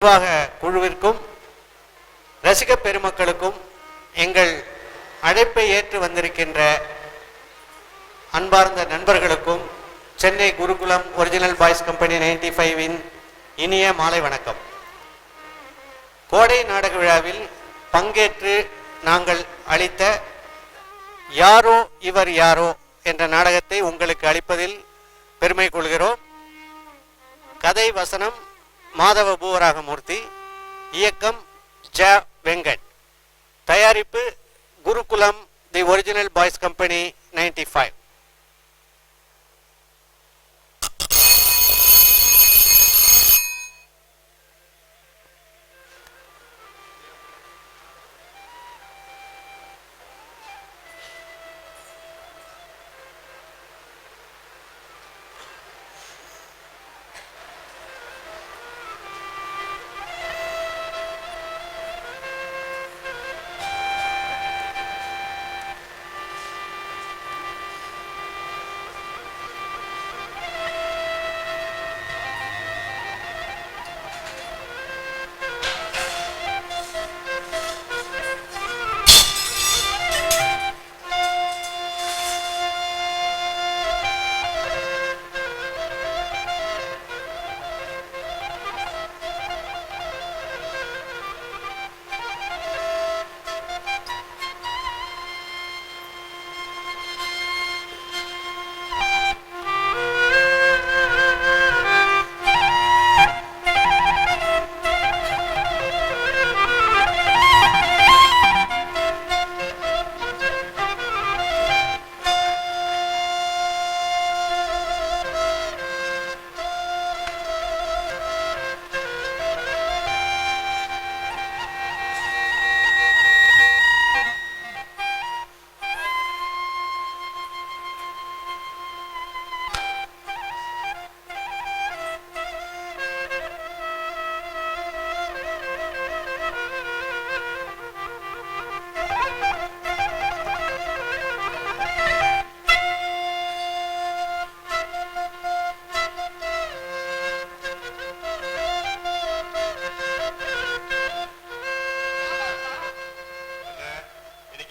நிர்வாக குழுவிற்கும் ரசிக பெருமக்களுக்கும் எங்கள் அழைப்பை ஏற்று வந்திருக்கின்ற அன்பார்ந்த நண்பர்களுக்கும் சென்னை குருகுலம் ஒரிஜினல் பாய்ஸ் கம்பெனி 95 இனிய மாலை வணக்கம். கோடை நாடக விழாவில் பங்கேற்று நாங்கள் அளித்த யாரோ இவர் யாரோ என்ற நாடகத்தை உங்களுக்கு அளிப்பதில் பெருமை கொள்கிறோம். கதை வசனம் மாதவ பூவராகமூர்த்தி, இயக்கம் ஜ வெங்கட், தயாரிப்பு குருகுலம் தி ஒரிஜினல் பாய்ஸ் கம்பெனி 95.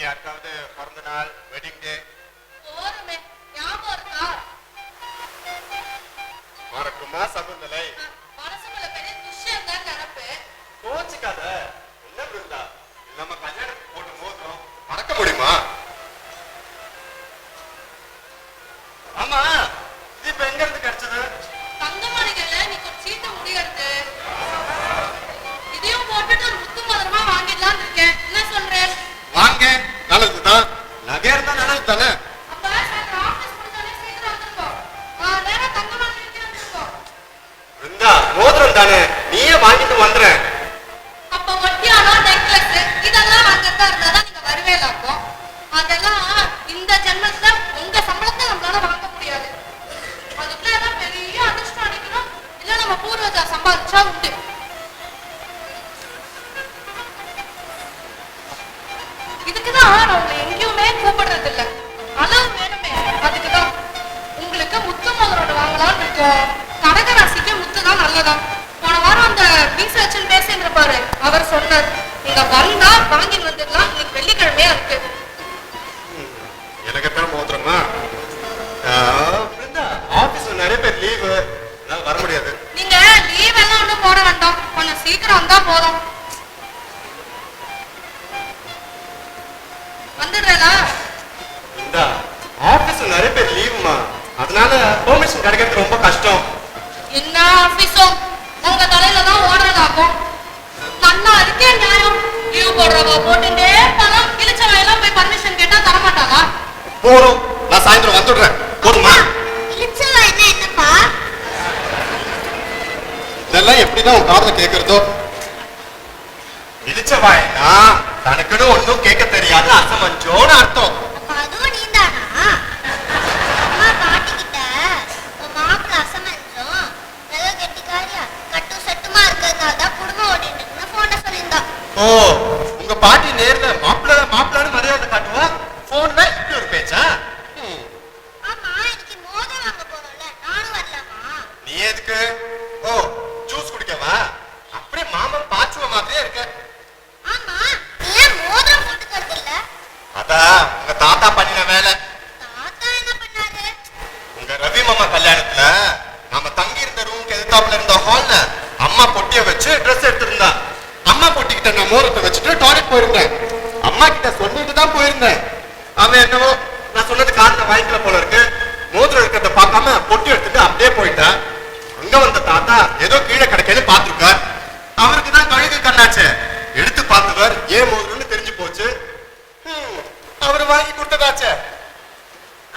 யாருக்காவது பிறந்த நாள், வெட்டிங் டே மறக்குமா? சகுந்தலை கோச்சுக்காத. என்ன பிருந்தா, நம்ம கல்யாணத்துக்கு போட்டு மோதிரம் மறக்க முடியுமா? ஆமா, இது இப்ப எங்க இருந்து கிடைச்சது? தங்கமணிகள்ல நீக்கு ஒரு சீட்டு முடியறது, இதையும் போட்டுட்டு ஒரு முத்து மோதிரமா வாங்கிடலாம்னு இருக்கேன். என்ன சொல்றேன்? வாங்க, நல்லதுதான். நகை இருந்தா நல்லது தானே. அப்ப சாயந்தரம் ஆபீஸ் முடிஞ்சாலே சீக்கிரம் வந்துருக்கோ. நேரம் தங்கமணிக்கு வந்துருக்கோ. பிருந்தா, மோதிரம் தானே, நீயே வாங்கிட்டு வந்துறேன். அப்ப ஒட்டியானோ நெக்லஸ் இதெல்லாம் வாங்கறதா இருந்தாதான் நீங்க வருவேலாக்கும். அதெல்லாம் இந்த ஜென்மத்துல உங்க சம்பளத்தை நம்மளால வாங்க முடியாது. அதுக்குள்ள ஏதாவது பெரிய அதிர்ஷ்டம் அடிக்கணும், இல்ல நம்ம பூர்வஜா சம்பாதிச்சா உண்டு. இதுக்குதான் நான் உங்களை எங்கேயுமே கூப்பிடுறது இல்ல. அளவு வேணுமே, அதுக்குதான். உங்களுக்கு முத்து மோதிரம் வாங்கலாம்னு இருக்கோம். கடகராசிக்கு முத்து தான் நல்லதா. போன வாரம் அந்த ரீசர்ச் பேசிட்டு இருப்பாரு, அவர் சொன்னார் நீங்க வந்தா வாங்கிட்டு வந்துடலாம். இன்னைக்கு வெள்ளிக்கிழமையா இருக்கு. எனக்கு எத்தனை மோதிரமா? பிருந்தா, ஆபீஸ்ல நிறைய பேர் லீவு, வர முடியாது. நீங்க லீவ் எல்லாம் ஒண்ணும் போட வேண்டாம், கொஞ்சம் சீக்கிரம் வந்தா போதும். வந்துடுறா? பிருந்தா, ஆபீஸ்ல நிறைய பேர் லீவுமா, அதனால பெர்மிஷன் கிடைக்கிறது ரொம்ப கஷ்டம். என்ன ஆபீஸோ உங்க தலையில தான் ஓடுறதாக்கும். நல்லா இருக்கே நியாயம். லீவ் போடுறவா போட்டுட்டே பணம் கிழிச்ச வயலாம் போய் பர்மிஷன் கேட்டா தரமாட்டாளா? போறோம், நான் சாயந்தரம் வந்துடுறேன். போதுமா? என்னப்பா இதெல்லாம் எப்படிதான் உன் காதுல கேட்கறதோ? இழிச்ச வாயினா தனக்குன்னு ஒன்னும் கேட்க தெரியாது அசமஞ்சோன்னு அர்த்தம். அதுவும் நீதானா? அம்மா பாட்டிக்கிட்ட மாப்பிள்ள அசமஞ்சம் நல்ல கெட்டிக்காரியா கட்டு சட்டுமா இருக்கிறதுனால தான் குடும்பம் ஓடிட்டு போன சொல்லியிருந்தா. ஓ, உங்க பாட்டி நேர்ல மாப்பிள்ள மாப்பிள்ளான்னு மரியாதை காட்டுவா, போன்ல இப்படி ஒரு பேச்சா? ஆமா, இன்னைக்கு மோதிரம் வாங்க போறோம்ல, நானும் வரலாமா? நீ எதுக்கு? ஓ, ஜூஸ் குடிக்கவா? அப்படியே மாமா தாத்தா பண்ணின வேலை. தாத்தா என்ன பண்ணாரு? உங்க ரவி மாமா கல்யாணத்துல நாம தங்கி இருந்த ரூமுக்கு எதிர்த்தாப்புல இருந்த ஹால்ல அம்மா பொட்டிய வச்சு ட்ரெஸ் எடுத்திருந்தா. அம்மா பொட்டிக்கிட்ட நான் மோரத்தை வச்சுட்டு டாய்லெட் போயிருந்தேன். அம்மா கிட்ட சொல்லிட்டு தான் போயிருந்தேன். அவன் என்னவோ நான் சொன்னது காரணம் வாய்க்கல போல இருக்கு. மோதிரம் இருக்கிறத பார்க்காம பொட்டி எடுத்துட்டு அப்படியே போயிட்டான். அங்க வந்த தாத்தா ஏதோ கீழே கிடைக்கன்னு பாத்துருக்கார். அவருக்கு தான் கழுகு கண்ணாச்சு. எடுத்து பார்த்தவர் ஏன் மோதிரம்னு தெரிஞ்சு போச்சு. அவரு வாங்கி கொடுத்ததாச்சே.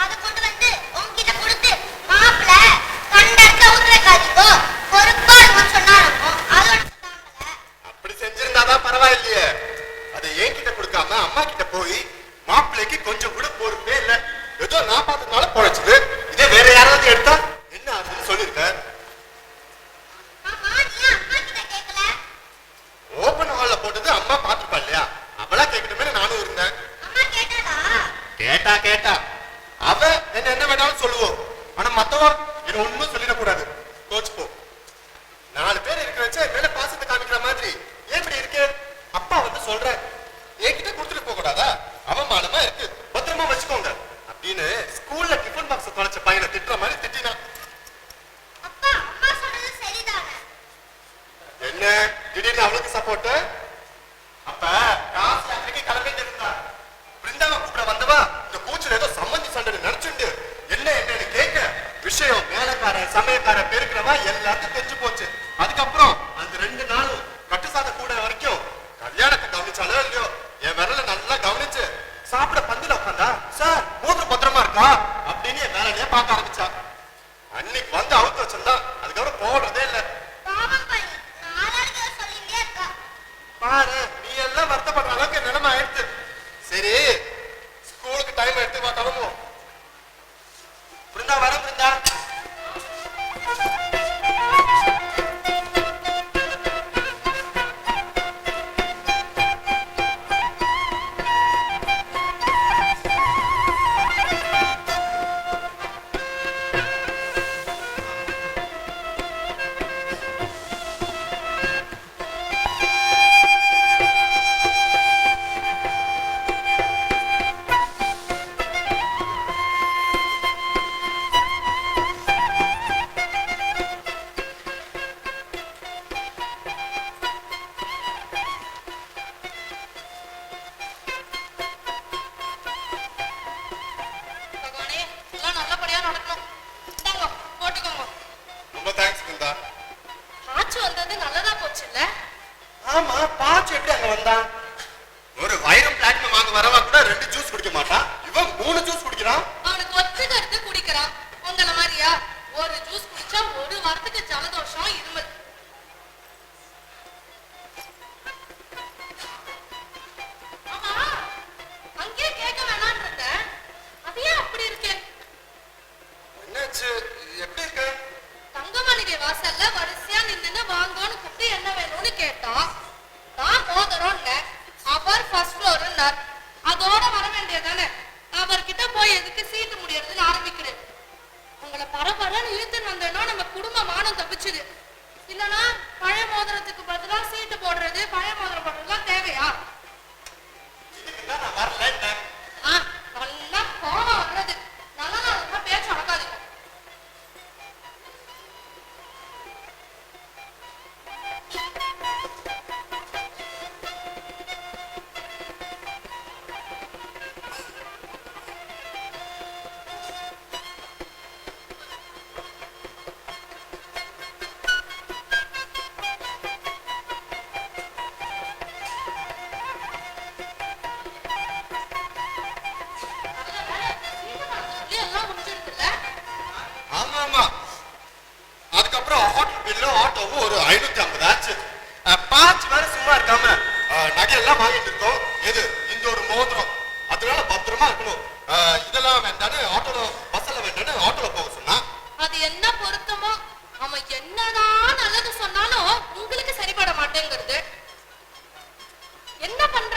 அதை கொண்டு வந்து உன்கிட்ட கொடுத்து மாப்பிள்ள கண்டக்க ஊத்துறக்காதீங்கோ பொறுப்பா இருக்கும்னு சொன்னாரோ அதோட தாங்கல. அப்படி செஞ்சிருந்தாதான் பரவாயில்லையே. அதை என்கிட்ட கொடுக்காம அம்மா கிட்ட போய் மாப்பிள்ளைக்கு கொஞ்சம் கூட பொறுப்பே இல்ல. ஏதோ நான் பார்த்ததுனால பொழைச்சது. இதே வேற யாராவது எடுத்தா என்ன ஆகுதுன்னு சொல்லிருக்க. ஆமா நீ அம்மா கிட்ட கேட்கல? ஓபன் ஹால்ல போட்டது அம்மா பாத்துப்பா இல்லையா? அவளா கேட்கணுமே நானும் இருந்தேன். அம்மா கேட்டாளா? கேட்டா அவ என்ன வேணாலும் சொல்லுவோம். ஆனா மத்தவன் என்ன ஒண்ணும் சொல்லிடக்கூடாது. கோச்சு போ. 4 பேர் இருக்க வச்சு மேல பாசத்தை காமிக்கிற மாதிரி ஏன் இப்படி இருக்கு? அப்பா வந்து சொல்ற என்கிட்ட கொடுத்துட்டு போக கூடாதா? அவமானமா இருக்கு, பத்திரமா வச்சுக்கோங்க அப்படின்னு ஸ்கூல்ல டிஃபன் பாக்ஸ் தொலைச்ச பையனை திட்டுற மாதிரி திட்டினா. அப்பா அம்மா சொல்றது சரிதானே? என்ன திடீர்னு அவளுக்கு சப்போர்ட்? அப்ப காசு அன்னைக்கு கிளம்பிட்டு இருந்தா பிருந்தாவை கூப்பிட வந்தவா இந்த கூச்சல் ஏதோ சம்மந்தி சண்டை நினைச்சுண்டு என்னன்னு கேட்க விஷயம் மேலக்கார சமயக்கார பெருக்கிறவா எல்லாத்தையும் தெரிஞ்சு போச்சு. அதுக்கப்புறம் அந்த 2 நாளும் கட்டுசாத கூட வரைக்கும் கல்யாணத்தை கவனிச்சாலோ இல்லையோ என் விரல நல்லா கவனிச்சு சாப்பிட பந்தில உட்காந்தா சார் மூன்று பத்திரமா இருக்கா அப்படின்னு என் வேலையே பார்க்க ஆரம்பிச்சா. அன்னைக்கு வந்து அவுத்து வச்சிருந்தா அதுக்கப்புறம் போடுறதே இல்லை. பாவம் பண்ணி 4 நாளைக்கு சொல்லிட்டே இருக்கா. பாரு நீ எல்லாம் வருத்தப்படுற அளவுக்கு நிலைமை ஆயிடுச்சு. சரி ஸ்கூலுக்கு டைம் எடுத்து வா கிளம்புவோம். பிருந்தா வர பிருந்தா. பகவானே எல்லாம் நல்லபடியா நடக்கணும். இந்தாங்க போட்டுக்கோங்க. ரொம்ப தேங்க்ஸ் பிருந்தா. ஆச்சு வந்தது நல்லதா போச்சு இல்ல? ஆமா பாச்சு எப்படி அங்க வந்தான்? ஒரு வைரம் பிளாட்டினம் வாங்க வரவா கூட 2 ஜூஸ் குடிக்க மாட்டான். இவன் 3 ஜூஸ் குடிக்கிறான். அவனுக்கு ஒத்துக்கிறது குடிக்கிறான். உங்கள மாதிரியா ஒரு ஜூஸ் குடிச்சா 1 வாரத்துக்கு ஜலதோஷம் இருமல். ஆமா அங்கே கேட்க வேணான்னு இருந்தேன். அது ஏன் அப்படி இருக்கு? என்னாச்சு எப்படி இருக்க? தங்க மளிகை வாசல்ல வரிசையா நின்னு வாங்கன்னு கூப்பிட்டு என்ன வேணும்னு கேட்டான். நான் மோதிரம்னு அவர் ஃபர்ஸ்ட் ஃப்ளோர்னார். அதோட வர வேண்டியதானே. அவர்கிட்ட போய் எதுக்கு சீட்டு முடியறதுன்னு ஆரம்பிக்கிறேன். உங்களை பரபரன்னு இழுத்துன்னு வந்தேன்னா நம்ம குடும்ப மானம் தப்பிச்சுது. இல்லைன்னா பழைய மோதிரத்துக்கு பதிலா சீட்டு போடுறது பழைய மோதிரம் போடுறதுலாம் தேவையா? இதுக்குதான் நான் வரல. நல்லா கோபம் வர்றது. நல்லா பேச்சு அடக்காதீங்க. எல்லாம் முடிஞ்சிருக்குல்ல? ஆமா ஆமா. அதுக்கப்புறம் ஹோட்டல் பில்லு ஆட்டோவும் ஒரு 550 ஆச்சு. பாச்சு வேற சும்மா இருக்காம நகையெல்லாம் வாங்கிட்டு இருக்கோம். எது இந்த ஒரு மோதிரம் அதனால பத்திரமா இருக்கணும். இதெல்லாம் வேண்டான்னு ஆட்டோல பஸ்ல வேண்டான்னு ஆட்டோல போக சொன்னா. அது என்ன பொருத்தமோ அவன் என்னதான் நல்லது சொன்னாலும் உங்களுக்கு சரிபட மாட்டேங்கிறது. என்ன பண்ற?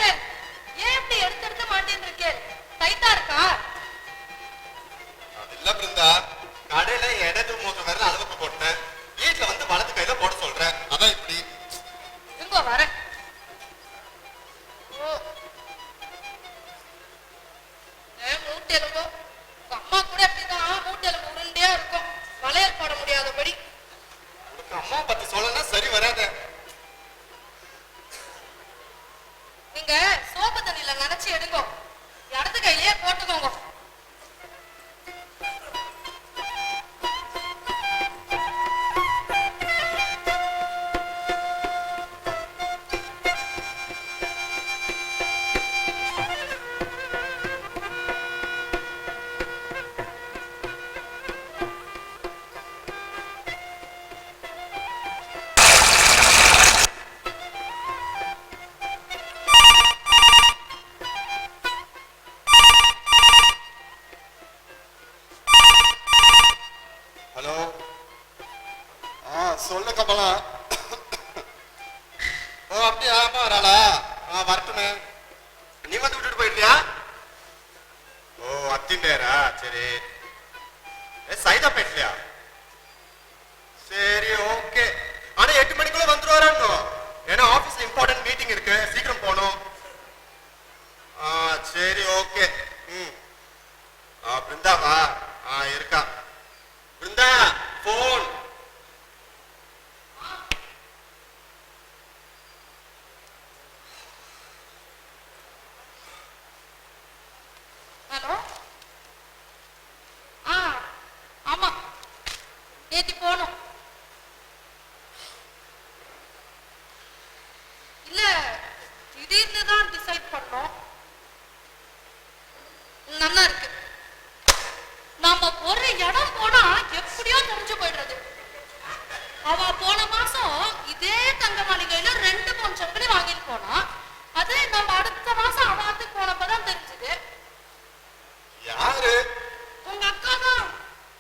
ஏன் இப்படி எடுத்து மாட்டேன்னு இருக்கேன்? டைட்டா இருக்கா? அது இல்ல பிருந்தா, கடையில இடது மோதிரம் வேற அளவுக்கு போட்டேன். வீட்டுல வந்து வலது கையில போட சொல்றேன். அதான் இப்படி. இங்க வர. ஓ குச்சி எடுங்கோ, இடது கையிலேயே போட்டுக்கோங்க. ஹலோ. சொல்லு கமலா. ஓ அப்படியா? அம்மா வராளா? வரட்டுமே. நீ வந்து விட்டுட்டு போயிட்டியா? ஓ அத்திண்டேரா? சரி. சைதாப்பேட்லையா? சரி ஓகே. ஆனா 8 மணிக்குள்ள வந்துருவாரான்னு. ஏன்னா ஆபீஸ்ல இம்பார்ட்டன்ட் மீட்டிங் இருக்கு, சீக்கிரம் போகணும். சரி ஓகே. பிருந்தாவா? இருக்கா. பிருந்தா போன். ஹலோ. ஆமா, நேத்தி போனோம். இல்ல, திடீர்னு தான் டிசைட் பண்ணோம். நல்லா இருக்கு. நாம ஒரு இடம் போனா எப்படியோ தெரிஞ்சு போயிடுறது. அவ போன மாசம் இதே தங்க மாளிகையில 2 பவுன் சக்கரை வாங்கிட்டு போனா, அது நம்ம அடுத்த மாசம் அவாத்துக்கு போனப்பதான் தெரிஞ்சது. யாரு? உங்க அக்கா தான்.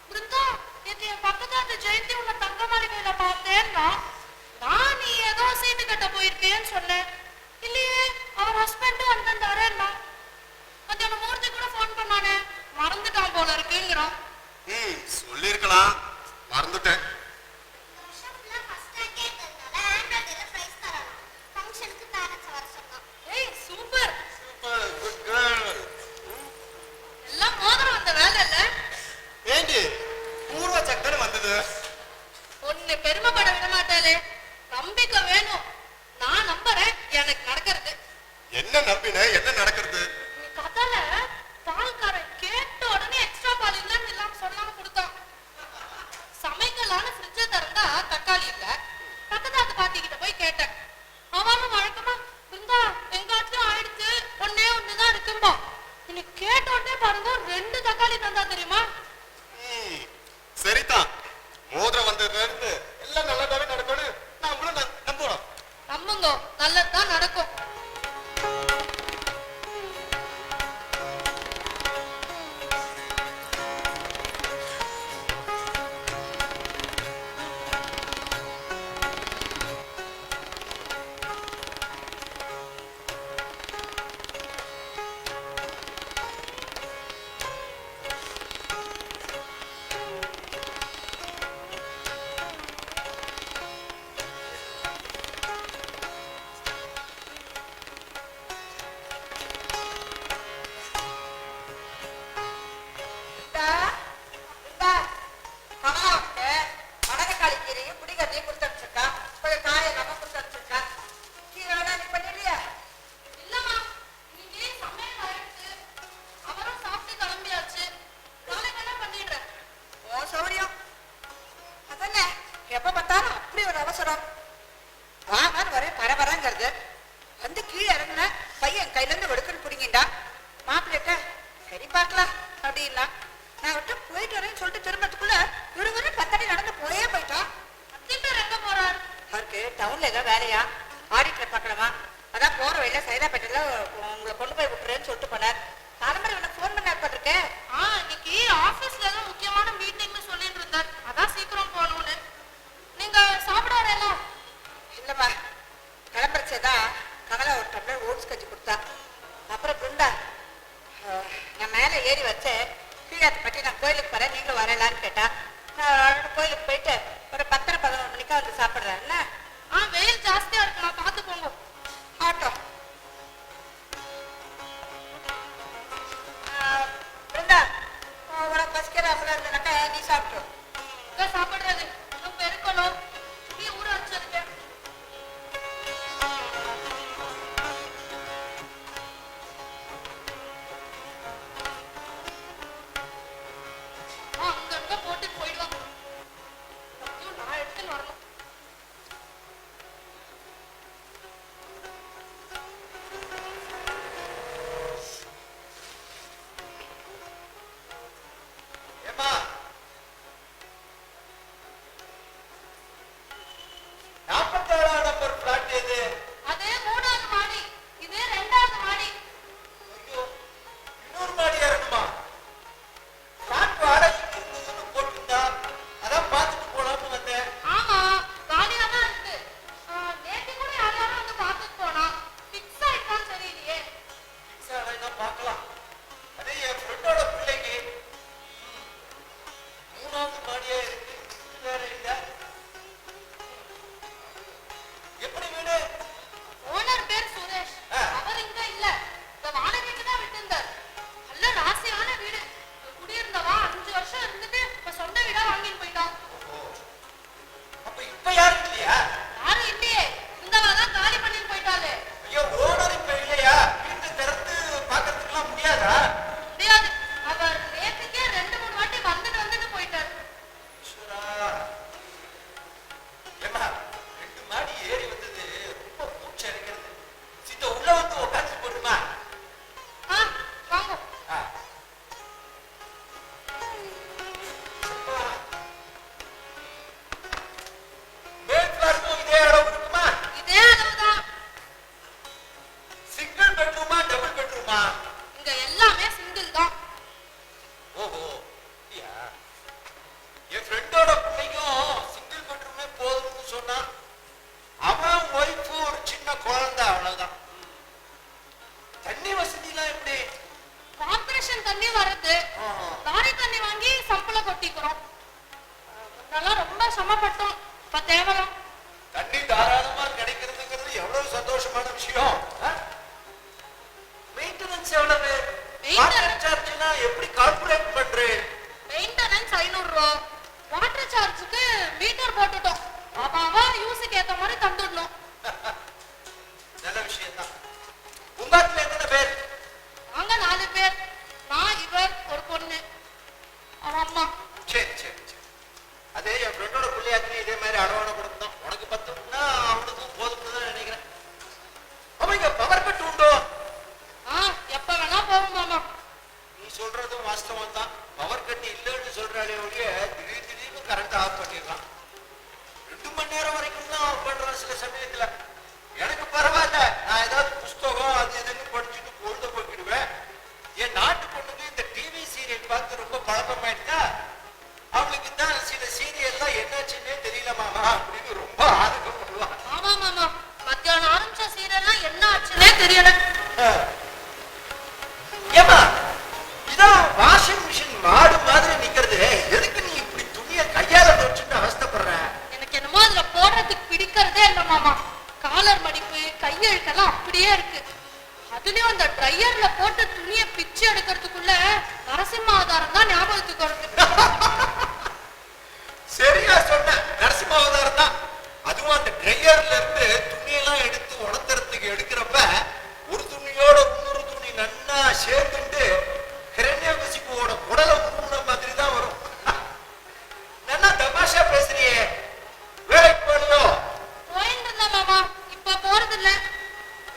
பிருந்தா, நேத்து என் பக்கத்து ஜெயந்தி உன்னை தங்க மாளிகையில பார்த்தேன்னா, நான் நீ ஏதோ சீட்டு கட்ட போயிருக்கேன்னு சொன்னேன். இல்லையே, அவர் ஹஸ்பண்டும் வந்திருந்தாருன்னா. மத்தியானம் மூர்த்தி கூட போன் பண்ணானே, மறந்துட்டான் போல இருக்குங்கிறான். சொல்லிருக்கலாம், மறந்துட்டேன். ஏய் சூப்பர். எல்லாம் மோதிரம் வந்த வேலை இல்ல. ஏண்டி பூர்வ சக்கரம் வந்தது? ஒன்னு பெருமைப்பட விட மாட்டாளே. நம்பிக்கை வேணும். நான் நம்புறேன், எனக்கு நடக்கிறது. என்ன நம்பின? என்ன நடக்கிறது? நீ கதல பால்காரன் கேட்ட உடனே எக்ஸ்ட்ரா பால் இல்லன்னு இல்லாம சொல்லாம கொடுத்தான். சமைக்கலான்னு ஃப்ரிட்ஜை திறந்தா தக்காளி இல்ல. பக்கத்தாத்து பாட்டிக்கிட்ட போய் கேட்டேன். அவனும் வழக்கமா இருந்தா எங்காச்சும் ஆயிடுச்சு, ஒன்னே ஒண்ணுதான் இருக்கும்பா. இன்னைக்கு கேட்ட உடனே பாருங்க 2 தக்காளி தந்தா தெரியுமா? சரிதான், மோதிரம் வந்ததுல இருந்து எல்லாம் நல்லதாவே நடக்கணும். நம்மளும் நம்புறோம். நம்புங்க, நல்லதுதான் நடக்கும். இல்லம்மா, இன்னைக்கு சமையல் ஆயிடுச்சு. அவரும் சாப்பிட்டு கிளம்பியாச்சு. நாளைக்கு என்ன பண்ணிடுறேன். சௌரியம் அதானே, எப்ப பார்த்தாலும் அப்படி ஒரு அவசரம். வாங்கன்னு வரேன், பரபரங்கிறது வந்து கீழே இறங்குன பையன் கையில இருந்து வெடுக்கன்னு பிடிங்கிண்டா. மாப்பிள்ளைட்ட சரி பார்க்கலாம் அப்படின்னா நான் விட்டு போயிட்டு வரேன்னு சொல்லிட்டு திரும்பத்துக்குள்ள விடுமுறை 10 அடி நடந்து போயிட்டான். அத்திப்பேர் எங்க போறார்? அவருக்கு டவுன்ல ஏதோ வேலையா, ஆடிட்டர் பார்க்கணுமா. அதான் போற வழியில சைதாப்பேட்டையில உங்களை கொண்டு போய் விட்டுறேன்னு சொல்லிட்டு போனார். தலைமுறை உனக்கு ஃபோன் பண்ண இருக்கேன். இன்னைக்கு ஆபீஸ்ல ஏதோ முக்கியமான மீட்டிங்னு சொல்லிட்டு இருந்தார். அதான் சீக்கிரம் போகணும்னு. நீங்க சாப்பிட வரல? இல்லம்மா, கிளம்புறச்சேதான் கமலா ஒரு டம்ளர் ஓட்ஸ் கஞ்சி கொடுத்தா. அப்புறம் பிருந்தா நான் மேலே ஏறி வச்சேன், கீழாத்து பற்றி நான் கோயிலுக்கு போறேன், நீங்களும் வரலான்னு கேட்டா. நான் கோயிலுக்கு போயிட்டு ஒரு 10-11 மணிக்கா வந்து சாப்பிட்றேன். என்ன வெயில் ஜாஸ்தியா இருக்கு, நான் பார்த்து போங்க. ஆட்டோ பிருந்தா, உனக்கு பசிக்கிறாப்புல இருந்தனாக்கா நீ சாப்பிட்டோம். சாப்பிடுறது இன்னும் பெருக்கணும். நீ ஊற வச்சிருக்கேன். ஊத்திக்கிறோம். முன்னெல்லாம் ரொம்ப சிரமப்பட்டோம், இப்ப தேவலாம். தண்ணி தாராளமா கிடைக்கிறதுங்கிறது எவ்வளவு சந்தோஷமான விஷயம். மெயின்டெனன்ஸ் எவ்வளவு? வாட்டர் சார்ஜ்னா எப்படி கால்குலேட் பண்றேன்? மெயின்டெனன்ஸ் 500 ரூபா. வாட்டர் சார்ஜுக்கு மீட்டர் போட்டுட்டோம். அவ யூஸுக்கு ஏத்த மாதிரி தந்துடணும். நல்ல விஷயம் தான். உங்க வீட்டுல எத்தனை பேர்? நாங்க 4 பேர். நான், இவர், ஒரு பொண்ணு, அவன் அம்மா. சரி சரி சரி. அதே என் ஃப்ரெண்டோட பிள்ளையாச்சும் இதே மாதிரி அடவான கொடுத்தோம். உனக்கு 10ன்னா அவனுக்கும் போதும்னு தான் நினைக்கிறேன். அவங்க பவர் கட் உண்டோ? எப்ப வேணா போகும் மாமா. நீ சொல்றதும் வாஸ்தவம் தான். பவர் கட் இல்லைன்னு சொல்றாளே ஒழிய திடீர்னு கரண்ட் ஆஃப் பண்ணிடலாம். 2 மணி நேரம் வரைக்கும் தான் ஆஃப் பண்றான் சில சமயத்துல. எனக்கு பரவாயில்ல, நான் ஏதாவது புஸ்தகம் அது இதுன்னு படிச்சுட்டு பொழுத போக்கிடுவேன். என் நாட்டு பொண்ணுக்கு இந்த டிவி சீரியல் பார்த்து ரொம்ப பழக்கமாயிட்டா. அவளுக்கு தான் சில சீரியல்லாம் என்னாச்சுன்னே தெரியல மாமா அப்படின்னு ரொம்ப ஆர்வப்படுவான். ஆமா மாமா, மத்தியானம் ஆரம்பிச்ச சீரியல்லாம் என்ன ஆச்சுன்னே தெரியல. ஏமா இதான் வாஷிங் மிஷின் மாடு மாதிரி நிக்கிறது. எதுக்கு நீ இப்படி துணியை கையால துவைச்சுட்டு அவஸ்தைப்படுற? எனக்கு என்னமோ அதுல போடுறதுக்கு பிடிக்கிறதே இல்ல மாமா. காலர் மடிப்பு, கையெழுத்தெல்லாம் அப்படியே இருக்கு. அதுலயும் அந்த ட்ரையர்ல போட்டு துணியை பிச்சு எடுக்கிறதுக்குள்ள நரசிம்ம அவதாரம் தான் ஞாபகத்துக்கு வருது. சரியா சொன்ன, நரசிம்ம அவதாரம் தான். அதுவும் அந்த ட்ரையர்ல இருந்து துணியெல்லாம் எடுத்து உணர்த்துறதுக்கு எடுக்கிறப்ப ஒரு துணியோட இன்னொரு துணி நன்னா சேர்த்துட்டு ஹிரண்யகசிபுவோட குடலை உருமுன மாதிரி தான் வரும். நன்னா தமாஷா பேசுறியே. வேலைக்கு போறியோ? போயிட்டு இருந்தேன் மாமா, இப்ப போறது இல்ல.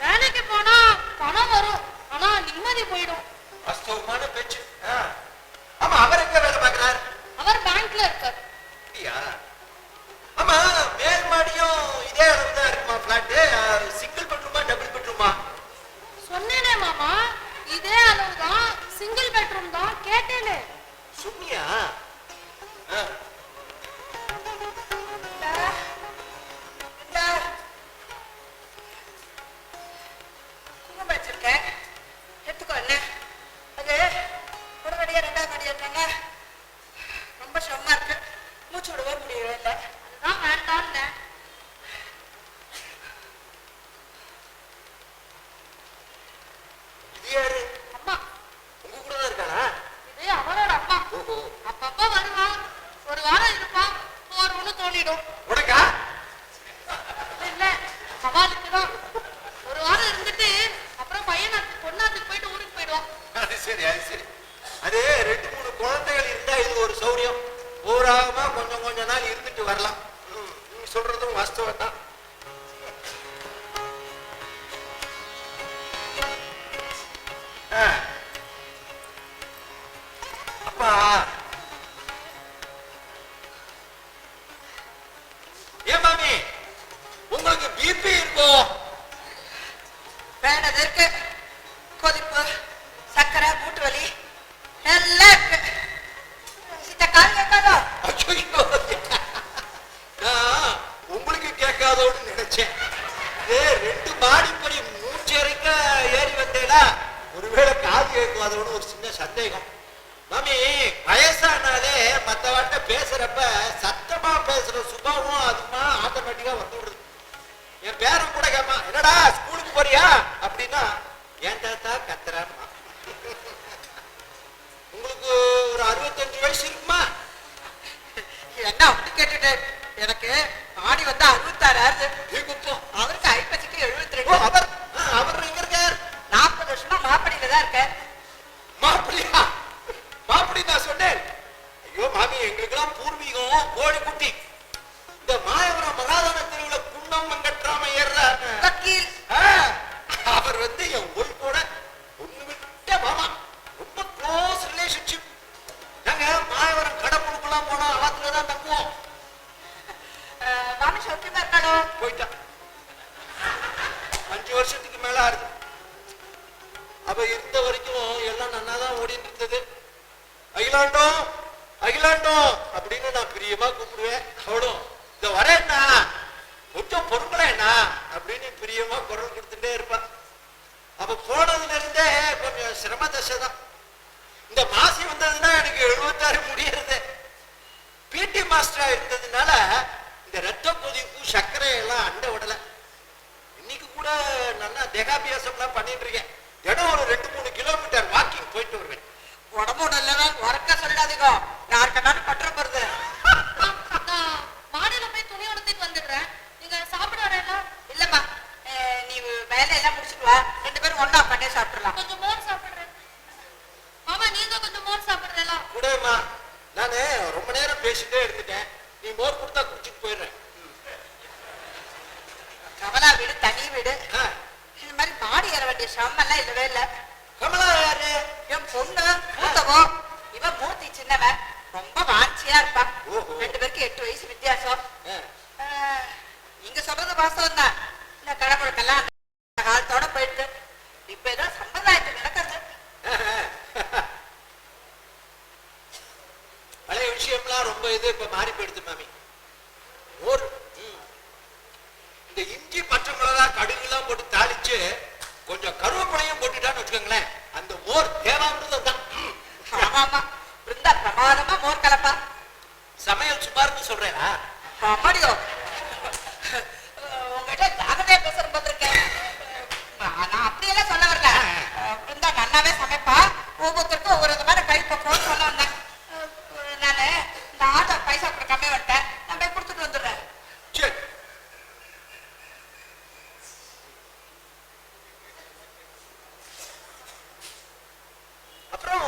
வேலைக்கு போனா பணம் வரும், ஆனா நிம்மதி போயிடும். வாஸ்தவமான பேச்சு. ஆமா, அவர் எங்க வேலை பார்க்கிறார்? அவர் பேங்க்ல இருக்கார். அப்படியா? ஆமா, மேல் மாடியும் இதே அளவு தான் இருக்குமா பிளாட்? சிங்கிள் பெட்ரூமா டபுள் பெட்ரூமா? சொன்னேனே மாமா, இதே அளவுதான், சிங்கிள் பெட்ரூம் தான். கேட்டேனே. சொன்னியா? குங்குமம் வச்சிருக்கேன், எடுத்துக்கோ. என்ன அது உடனடியா 2ஆம் மாடி ஏறினாங்க. ரொம்ப சிரமமா இருக்கு, மூச்சு விடவே முடியவே இல்லை. அதுதான் வேண்டாம்ல. இது யாரு? அம்மா, உங்க கூட தான் இருக்கானா? இது அவரோட அம்மா. ஓஹோ. அப்பப்ப வருவான், ஒரு வாரம் இருப்பான், போறோம்னு தோணிடும். உனக்கா? இல்ல, அவளுக்கு தான். ஒரு வாரம் இருந்துட்டு அப்புறம் பையனாத்துக்கு பொண்ணாத்துக்கு போயிட்டு ஊருக்கு போயிடுவான். அது சரி அது சரி. அது 2-3 குழந்தைகள் இருந்தா இது ஒரு சௌரியம். ஊராகமா கொஞ்சம் கொஞ்ச நாள் இருந்துட்டு வரலாம். நீ சொல்றதும் வாஸ்தவம் தான். அப்பா, ஏன் மாமி உங்களுக்கு பிபி இருக்கும்? வேண்டது இருக்கு, கொதிப்பு, சர்க்கரை, மூட்டு வலி எல்லாம் இருக்கு. இந்த கால் கேட்காதோ? ஐயோ, நான் உங்களுக்கு கேட்காதோன்னு நினைச்சேன். 2 மாடிப்படி மூச்சரைக்க ஏறி வந்தேடா, ஒருவேளை காது கேட்காதோன்னு ஒரு சின்ன சந்தேகம். மாமி, வயசானாலே மத்தவன்ட்ட பேசுறப்ப சத்தமா பேசுற சுபாவம் அதுமா ஆட்டோமேட்டிக்கா வந்து விடுது. என் பேரன் கூட கேட்பான், என்னடா ஸ்கூலுக்கு போறியா அப்படின்னா, ஏன் தாத்தா கத்துறான்மா. உங்களுக்கு ஒரு 65 வயசு இருக்குமா? என்ன அப்படி கேட்டுட்டு? எனக்கு ஆடி வந்தா 66 ஆகுது. அவருக்கு 50க்கு 72. அவர் எங்க இருக்கார்? 40 வருஷமா மாப்படியில தான் இருக்க. மாப்பிள்ளையா? மாப்பிள்ளை நான் சொன்னேன். ஐயோ மாமி, எங்களுக்கெல்லாம் பூர்வீகம் கோழிக்குட்டி. இந்த மாயவரம் மகாதான தெருவுல குண்டம் வெங்கட்ராம ஏற வக்கீல். அவர் என் ஒய்ஃபோட ஒண்ணு விட்ட மாமா. ரொம்ப க்ளோஸ் ரிலேஷன்ஷிப். நாங்க மாயவரம் கடம்புக்குலாம் போனா ஆத்துலதான் தங்குவோம். மாமி சௌக்கியமா இருக்காளோ? போயிட்டான். 5 வருஷத்துக்கு மேல ஆகுது. அவ இருந்த வரைக்கும் எல்லாம் நன்னாதான் ஓடிட்டு இருந்தது. அகிலாண்டோ அகிலாண்டோ அப்படின்னு நான் பிரியமா கூப்பிடுவேன். அவளும் இந்த வரேன்னா கொஞ்சம் பொறுங்களேண்ணா அப்படின்னு பிரியமா குரல் கொடுத்துட்டே இருப்பான். அவ போனதுல இருந்தே கொஞ்சம் சிரம தசை தான். இந்த மாசி வந்ததுன்னா எனக்கு 76 முடியறது. பிடி மாஸ்டரா இருந்ததுனால இந்த ரத்த கொதிப்பு சர்க்கரை எல்லாம் அண்ட விடல. இன்னைக்கு கூட நல்லா தேகாபியாசம் எல்லாம் பண்ணிட்டு இருக்கேன். தினம் ஒரு 2-3 கிலோமீட்டர் வாக்கிங் போயிட்டு வருவேன். உடம்பு நல்லவா உறக்க சொல்லாதீங்க, யாருக்கெல்லாம் பற்றம் வருது. நான் மாடியில போய் துணி உடுத்திட்டு வந்துடுறேன். நீங்க சாப்பிட வரல? இல்லம்மா, நீ வேலையெல்லாம் முடிச்சுட்டு வா, 2 பேரும் ஒண்ணா பண்ணே சாப்பிடலாம். கொஞ்சம் மோர் சாப்பிடுறேன். மாமா நீங்க கொஞ்சம் மோர் சாப்பிடுறீங்களா? கூடமா நானு ரொம்ப நேரம் பேசிட்டே இருந்துட்டேன். நீ மோர் கொடுத்தா குடிச்சிட்டு போயிடுறேன். கமலா வீடு தனி வீடு, இந்த மாதிரி மாடி ஏற வேண்டிய சிரமெல்லாம் இல்லவே இல்லை. கமலா யாரு? என் பொண்ணு மூத்தவோ, இவன் மூர்த்தி சின்னவன், ரொம்ப வாஞ்சியா இருப்பா. ஓஹோ. 2 பேருக்கு 8 வயசு வித்தியாசம். ஆ. நீங்க சொல்றது வாஸ்தவம் தான். இந்த கடவுளுக்கெல்லாம் அந்த காலத்தோட போயிட்டு இப்ப ஏதோ சம்பிரதாயத்துக்கு நடக்கிறது. பழைய விஷயம்லாம் ரொம்ப இது இப்ப மாறி போயிடுது மாமி. மோர் இந்த இஞ்சி பச்சை மிளகா கடுகு எல்லாம் போட்டு தாளிச்சு கொஞ்சம் கருவேப்பிலையும் போட்டுட்டான்னு வச்சுக்கோங்களேன், அந்த மோர் தேவாமிருதம் தான். ஆமா ஆமா, பிருந்தா பிரமாதமா மோர் கலப்பா. சமையல் சுமார்னு சொல்றேனா? அம்மாடியோ, உங்ககிட்ட ஜாகிரதையா பேசுற போது இருக்கேன். நான் அப்படியெல்லாம் சொல்ல வரல. பிருந்தா நல்லாவே சமைப்பா. ஒவ்வொருத்தருக்கும் ஒவ்வொரு விதமான கைப்பக்குவம் சொல்ல வந்தேன். நானு இந்த ஆட்டோ பைசா கூட கம்மியா வந்துட்டேன், நான் போய் கொடுத்துட்டு வந்துடுறேன். சரி. அப்புறம்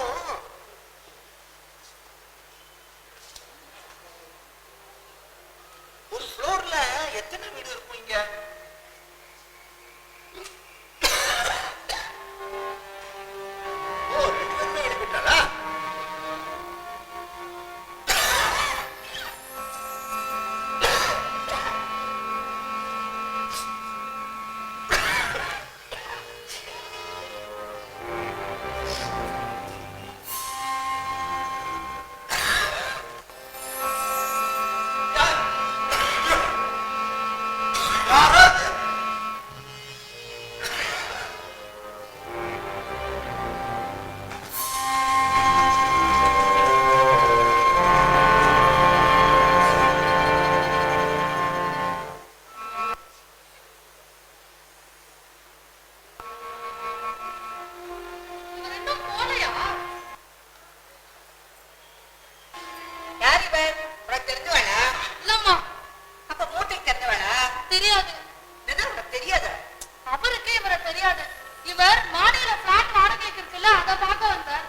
ஒரு ஃப்ளோர்ல எத்தனை வீடு இருக்கும் இங்க? ஓ, 2 பேருமே வெளிப்பிட்டாளா? இவர் இன்னும் போலையா? யார் இவன்? உனக்கு தெரிஞ்சவனா? இல்லம்மா அப்ப மூட்டைக்கு தெரிஞ்சவனா? தெரியாது. என்ன உனக்கு தெரியாத? அவருக்கு இவரை தெரியாது. இவர் மாடியில பிளாட் வாடகைக்கு இருக்குல்ல, அதை பார்க்க வந்தார்.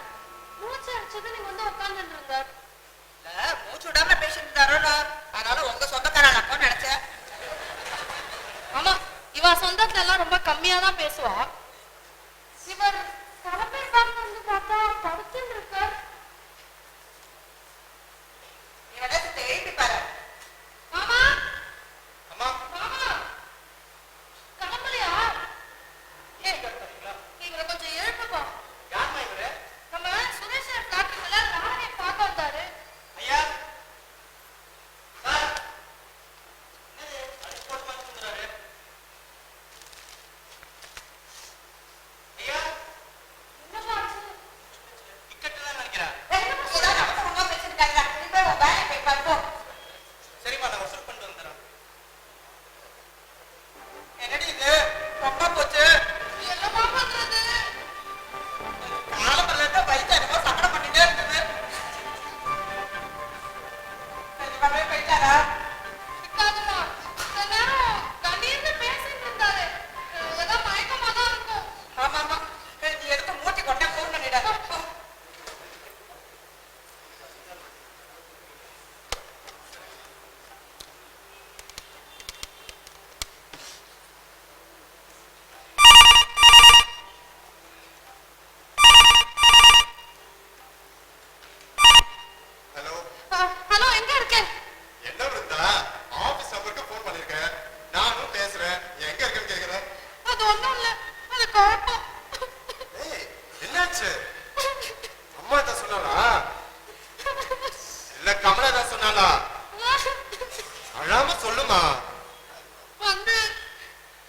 மூச்சு அடிச்சது நீங்க வந்து உட்கார்ந்துட்டு இருந்தார். இல்ல, மூச்சு விடாம பேசிட்டு இருந்தாரோ, அதனால உங்க சொந்தக்காரன் நினைச்சேன். ஆமா, இவ சொந்தத்துல எல்லாம் ரொம்ப கம்மியா தான் பேசுவா. இவர் தலைமை பார்க்க வந்து பார்த்தா படுத்துன்னு இருக்கார். நீ வேணா சித்த எழுப்பி பாரு. மாமா அம்மா, மாமா கிளம்பலையா? இவரை கொஞ்சம் எழுப்புப்பா. யாருமா இவரு? நம்ம சுரேஷ் டாக்டர்ல ராணி பார்க்க வந்தாரு. ஐயா சார், என்னது அடிச்சு போட்டு வந்துறாரு? ஐயா என்னப்பா ஆச்சு? டிக்கெட் தான் நினைக்கிறேன். ஏதாவது அவசரம் ஒண்ணா பேசிட்டு இருக்காங்க. நீ போய் உன் வேலையை போய் பாரு, போ. சரிம்மா, நான் வசூல் பண்ணிட்டு வந்துடுறேன். என்னடி இது ரொம்ப போச்சு. என்னப்பா பண்றது? காலம்பரில இருந்து வயிற்று என்னமோ சக்கரம் பண்ணிட்டே இருக்குது. நிஜமாவே போயிட்டாரா? இருக்காதும்மா. இந்த நேரம் கணீர்னு பேசிட்டு இருந்தாரு. ஏதோ மயக்கமா தான் இருக்கும். ஆமா ஆமா, நீ எடுத்து மூட்டி கொண்டே போன் பண்ணிட. ஹலோ. ஹலோ, எங்க இருக்க? என்ன இருந்தா ஆபீஸ் நம்பருக்கு போன் பண்ணிருக்கேன். நானும் பேசுறேன். எங்க இருக்கேன்னு கேக்குறேன். அது ஒண்ணும் இல்ல, அது குழப்பம். ஏய், என்னாச்சு? அம்மா தான் சொன்னாளா? இல்ல கமலா தான் சொன்னாளா? அழாம சொல்லுமா. வந்து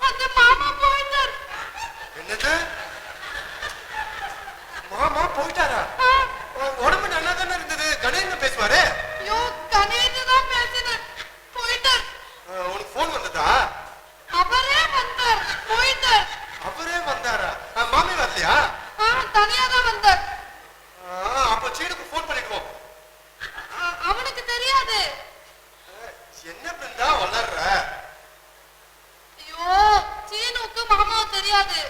வந்து மாமா போயிட்டார். என்னது? மாமா போயிட்டாரா? உடம்பு நல்லா தானே இருந்தது. கணேசன் பேசுவாரு. ஐயோ, கணேஷ் முடியாது.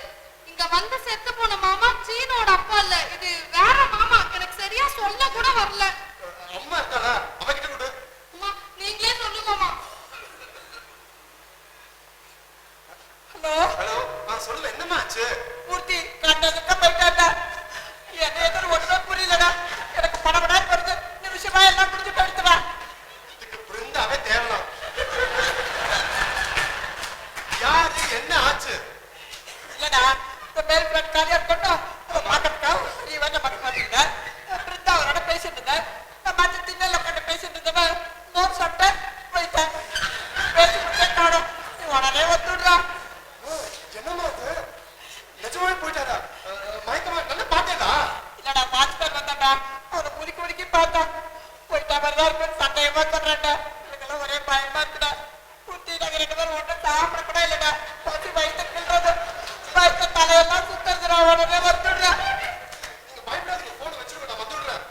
இங்க வந்து செத்து போன மாமா சீனோட அப்பா இல்ல, இது வேற மாமா. எனக்கு சரியா சொல்ல கூட வரல. அம்மா இருக்காளா? அவகிட்ட கொடு. அம்மா நீங்களே சொல்லு மாமா. ஹலோ ஹலோ, சொல்லுங்க, என்னம்மா ஆச்சு? மூர்த்தி கண்டதுக்கு போயிட்டாண்டா. என்ன எதுன்னு ஒண்ணுமே புரியலடா. எனக்கு படபடான்னு வருது. நிமிஷமா எல்லாம் முடிஞ்சு போயிடுத்துடா. இதுக்கு பிருந்தாவே தேவலாம். யாரு, என்ன ஆச்சு? இல்லடா, இந்த மேல் பிளட் காலியா இருக்கட்டும். பாக்கிறதுக்கா நீ வேணா பார்க்க மாட்டீங்க. பிருந்தா அவரோட பேசிட்டு இருந்தேன். நான் மாத்தி திண்ணல உட்காந்து பேசிட்டு இருந்தவன் மோர் சாப்பிட்டேன் போயிட்டேன். பேசி முடிச்சே காணும். நீ உடனே வந்துடுறா. என்னம்மா அது? நிஜமாவே போயிட்டாரா? மயக்கமா நல்ல பாட்டேதா? இல்லடா பாத்துட்டு வந்தாண்டா. அவனை முறுக்கி முறுக்கி பார்த்தான். போயிட்டா மாதிரிதான் இருக்கு. சந்தேகமா சொல்றான்டா. எனக்கெல்லாம் ஒரே பயமா இருக்குடா. குத்தி நாங்க 2 பேரும் ஒன்றும் சாப்பிட கூட இல்லடா. பசி வயிற்று கிள்றது, வயிற்று தலையெல்லாம் சுத்துறதுடா. உடனே வந்துடுறா. நீங்க பயப்படாதீங்க, போனை வச்சிருக்க, நான் வந்துடுறேன்.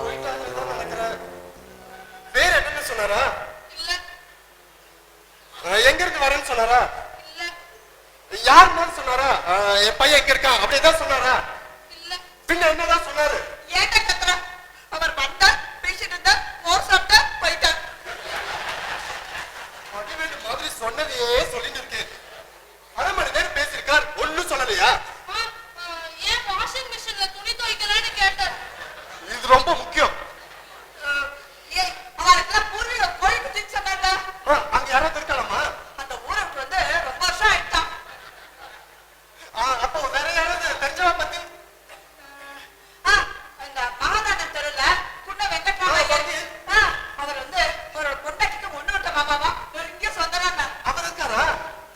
போயிட்டாங்கன்னு தான் நினைக்கிறேன். வேற என்னன்னு சொன்னாரா? இல்ல எங்க இருந்து வரேன்னு சொன்னாரா? இல்ல யாருன்னு சொன்னாரா? என் பையன் எங்க இருக்கான் அப்படிதான் சொன்னாரா? இல்ல பின்ன என்னதான் சொன்னாரு? ஏன்டா கத்துற? அவர் வந்தா பேசிட்டு இருந்தா மோர் சாப்பிட்டா போயிட்டான். அடிவேலு மாதிரி சொன்னதையே சொல்லிட்டு இருக்கேன். 1/2 மணி நேரம் பேசியிருக்கார், ஒண்ணும் சொல்லலையா? ஏன் வாஷிங் மிஷின்ல துணி துவைக்கலன்னு கேட்டார். இது ரொம்ப முக்கியம். ஏய் அவருக்கெல்லாம் பூர்வீக கோயில் பத்தி சொன்னாண்டா. அங்க யாராவது இருக்காளாமா? அந்த ஊரை விட்டு வந்து ரொம்ப வருஷம் ஆயிட்டான். அப்போ வேற யாராவது தெரிஞ்சவா பத்தி? இந்த மகாதான தெருல குண்ட வெங்கட்ராமையர். அவர் வந்து ஒரு பொண்டாட்டிக்கு ஒண்ணு விட்ட மாமாவா நெருங்கிய சொந்தனா. அவர் இருக்காரா?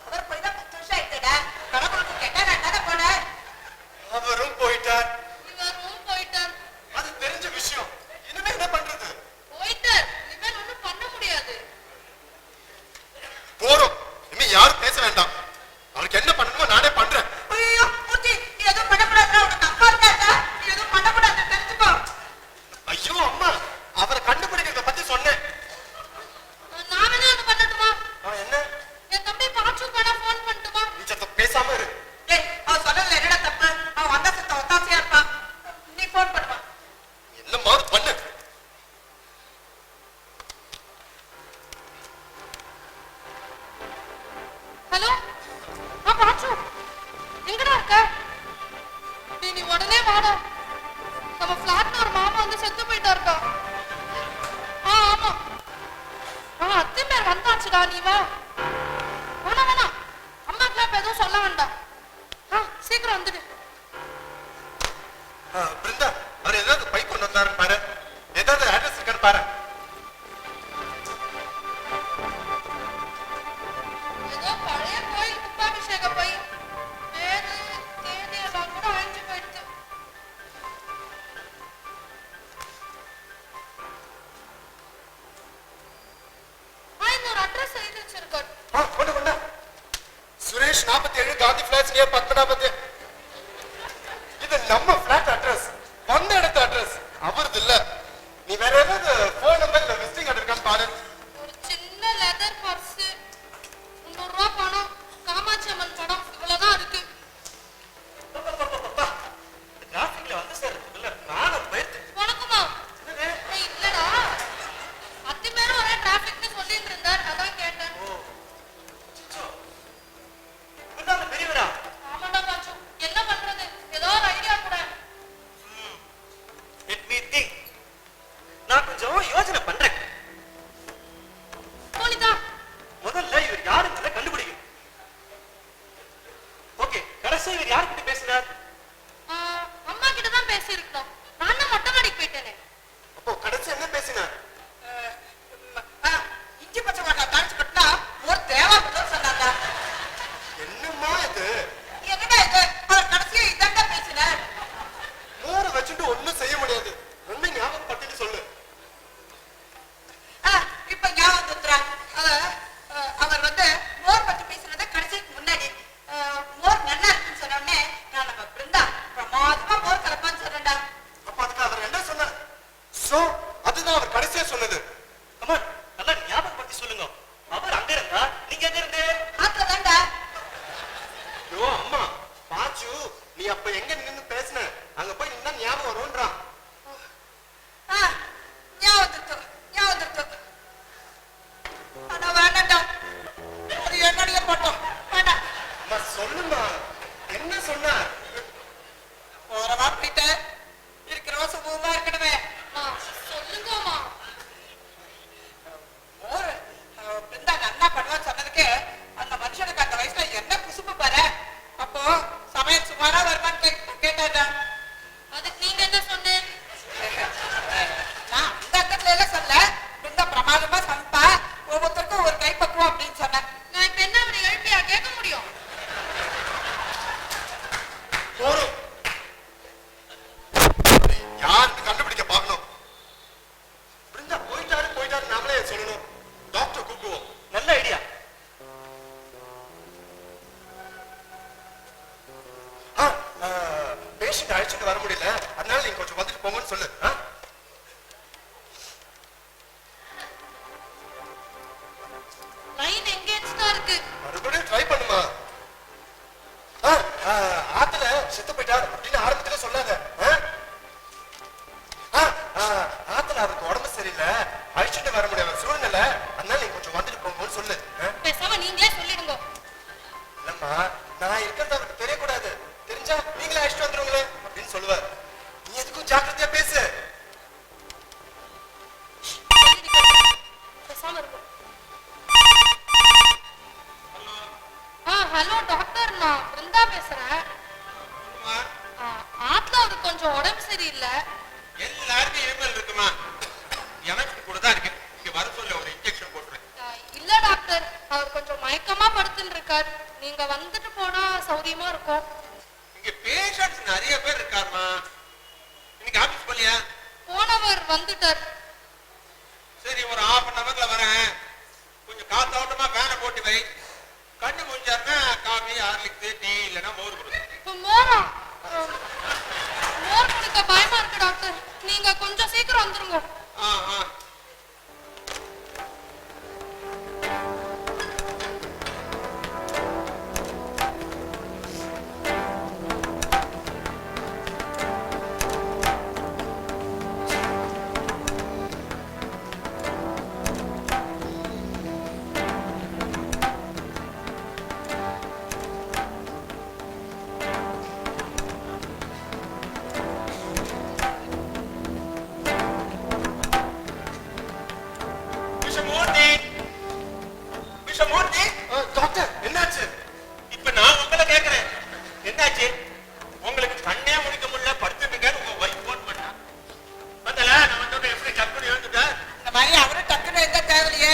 அவர் போய் தான் 10 வருஷம் ஆயிட்டுடா. கடவுளுக்கு கேட்டா நான் தானே போனேன். அவரும் போயிட்டார். இவரும் போயிட்டார். அது தெரிஞ்ச விஷயம். இனிமே என்ன பண்றது? போயிட்டார். இனிமேல் ஒண்ணும் பண்ண முடியாது. போறோம். இனிமே யாரும் பேச வேண்டாம். அவருக்கு என்ன பண்ணணுமோ நானே பண்றேன். ஐயோ மூர்த்தி நீ எதுவும் பண்ணக்கூடாதுடா. உனக்கு அப்பா இருக்காடா. நீ எதுவும் பண்ணக்கூடாது தெரிஞ்சுக்கோ. ஐயோ அம்மா, அவரை கண்டுபிடிக்கிறத பத்தி சொன்னேன். நான் வேணா அது பண்ணட்டுமா? என்ன? என் தம்பி பாச்சு கூட ஃபோன் பண்ணட்டுமா? நீ சத்த பேசாம இரு. ஏய் அவன் சொன்னதுல என்னடா தப்பு? அவன் வந்த சத்த ஒத்தாசையா இருப்பான். நீ போன் பண்ணுவா. என்னம்மா பண்ணு. ஹலோ பாச்சு எங்கடா இருக்க? நீ உடனே வாடா. நம்ம ஃபிளாட்ல ஒரு மாமா வந்து செத்து போயிட்டாருக்கா. ஆமா அத்தை பேர் வந்தாச்சுடா. நீ வா. வேணாம் அம்மாக்கெல்லாம் இப்ப எதுவும் சொல்ல வேண்டாம். சீக்கிரம் வந்துடு. பிருந்தா, அவர் ஏதாவது பை கொண்டு வந்தாரு பாரு. ஏதாவது அட்ரஸ் இருக்கான்னு பாரு. ஏதோ பழைய கோயில் கும்பாபிஷேக பை. பேரு தேதி எல்லாம் கூட அழிஞ்சு போயிடுச்சு. இந்த ஒரு அட்ரஸ் எழுதி வச்சிருக்காரு. கொண்டு சுரேஷ் 47 காந்தி பிளாட்ஸ் நியர் பத்மநாபத். இது நம்ம பிளாட் அட்ரஸ், வந்த இடத்து அட்ரஸ். அவரது இல்ல. நீ வேற ஏதாவது போன் நம்பர் இல்ல விசிட்டிங் கார்டு இருக்கான்னு பாரு. ஒரு சின்ன லெதர் பர்ஸ், 300 ரூபாய் பணம், காமாட்சி அம்மன் படம், இவ்வளவுதான் இருக்கு. டிராபிக்ல வந்து சேர்றதுக்குள்ள நானும் போயிட்டு. உனக்குமா? இல்லடா, அத்தி பேரும் ஒரே டிராபிக்னு சொல்லிட்டு இருந்தார், அதான் கேட்டேன். பெரியவரா? ஆமாடா பாச்சு, என்ன பண்றது? ஏதோ ஒரு ஐடியா கூட. நான் கொஞ்சம் யோசனை பண்ண வந்துட்டார் அப்படின்னு ஆரம்பத்துல சொல்லாத. ஆத்துல அவருக்கு உடம்பு சரியில்லை, அழிச்சுட்டு வர முடியாத சூழ்நிலை, அதனால நீங்க கொஞ்சம் வந்துட்டு போங்கன்னு சொல்லு. பேசாம நீங்களே சொல்லிடுங்க. இல்லம்மா, நான் இருக்கிறது அவருக்கு தெரியக்கூடாது, தெரிஞ்சா நீங்களே அழிச்சுட்டு வந்துருங்களே அப்படின்னு சொல்லுவார். நீ எதுக்கும் ஜாக்கிரதையா பேசு. பேசாம இருக்கும். ஹலோ டாக்டர், நான் பிருந்தா பேசுறேன். ஆத்துல அவருக்கு கொஞ்சம் உடம்பு சரியில்லை. எல்லாருக்கும் இருமல் இருக்குமா? எனக்கு கூட தான் இருக்கு. இங்க வர சொல்ல ஒரு இன்ஜெக்ஷன் போட்டுறேன். இல்ல டாக்டர், அவர் கொஞ்சம் மயக்கமா படுத்துன்னு இருக்கார். நீங்க வந்துட்டு போனா சௌரியமா இருக்கும். இங்க பேஷண்ட்ஸ் நிறைய பேர் இருக்காருமா. இன்னைக்கு ஆபீஸ் போலியா? போனவர் வந்துட்டார். சரி, ஒரு 1/2 hourல வரேன். கொஞ்சம் காத்தோட்டமா ஃபேனை போட்டு வை. கண்ணு முடிஞ்சாருன்னா காஃபி, ஹார்லிக்ஸ், டீ இல்லைன்னா மோர் கொடுங்க. இப்ப மோர் குடிக்க பயமா இருக்கு டாக்டர். நீங்க கொஞ்சம் சீக்கிரம் வந்துருங்க. டாக்டர் என்னாச்சு? இப்ப நான் உங்களை கேட்கிறேன், என்னாச்சு? உங்களுக்கு கண்ணே முடிக்க முடியல, படுத்துட்டுங்கன்னு உங்க வைஃப் போன் பண்ணா. பத்தல நான் வந்தோட எப்படி டக்குனு எழுந்துட்டேன். இந்த மாதிரி அவரும் டக்குன்னு எந்த தேவையில்லையே.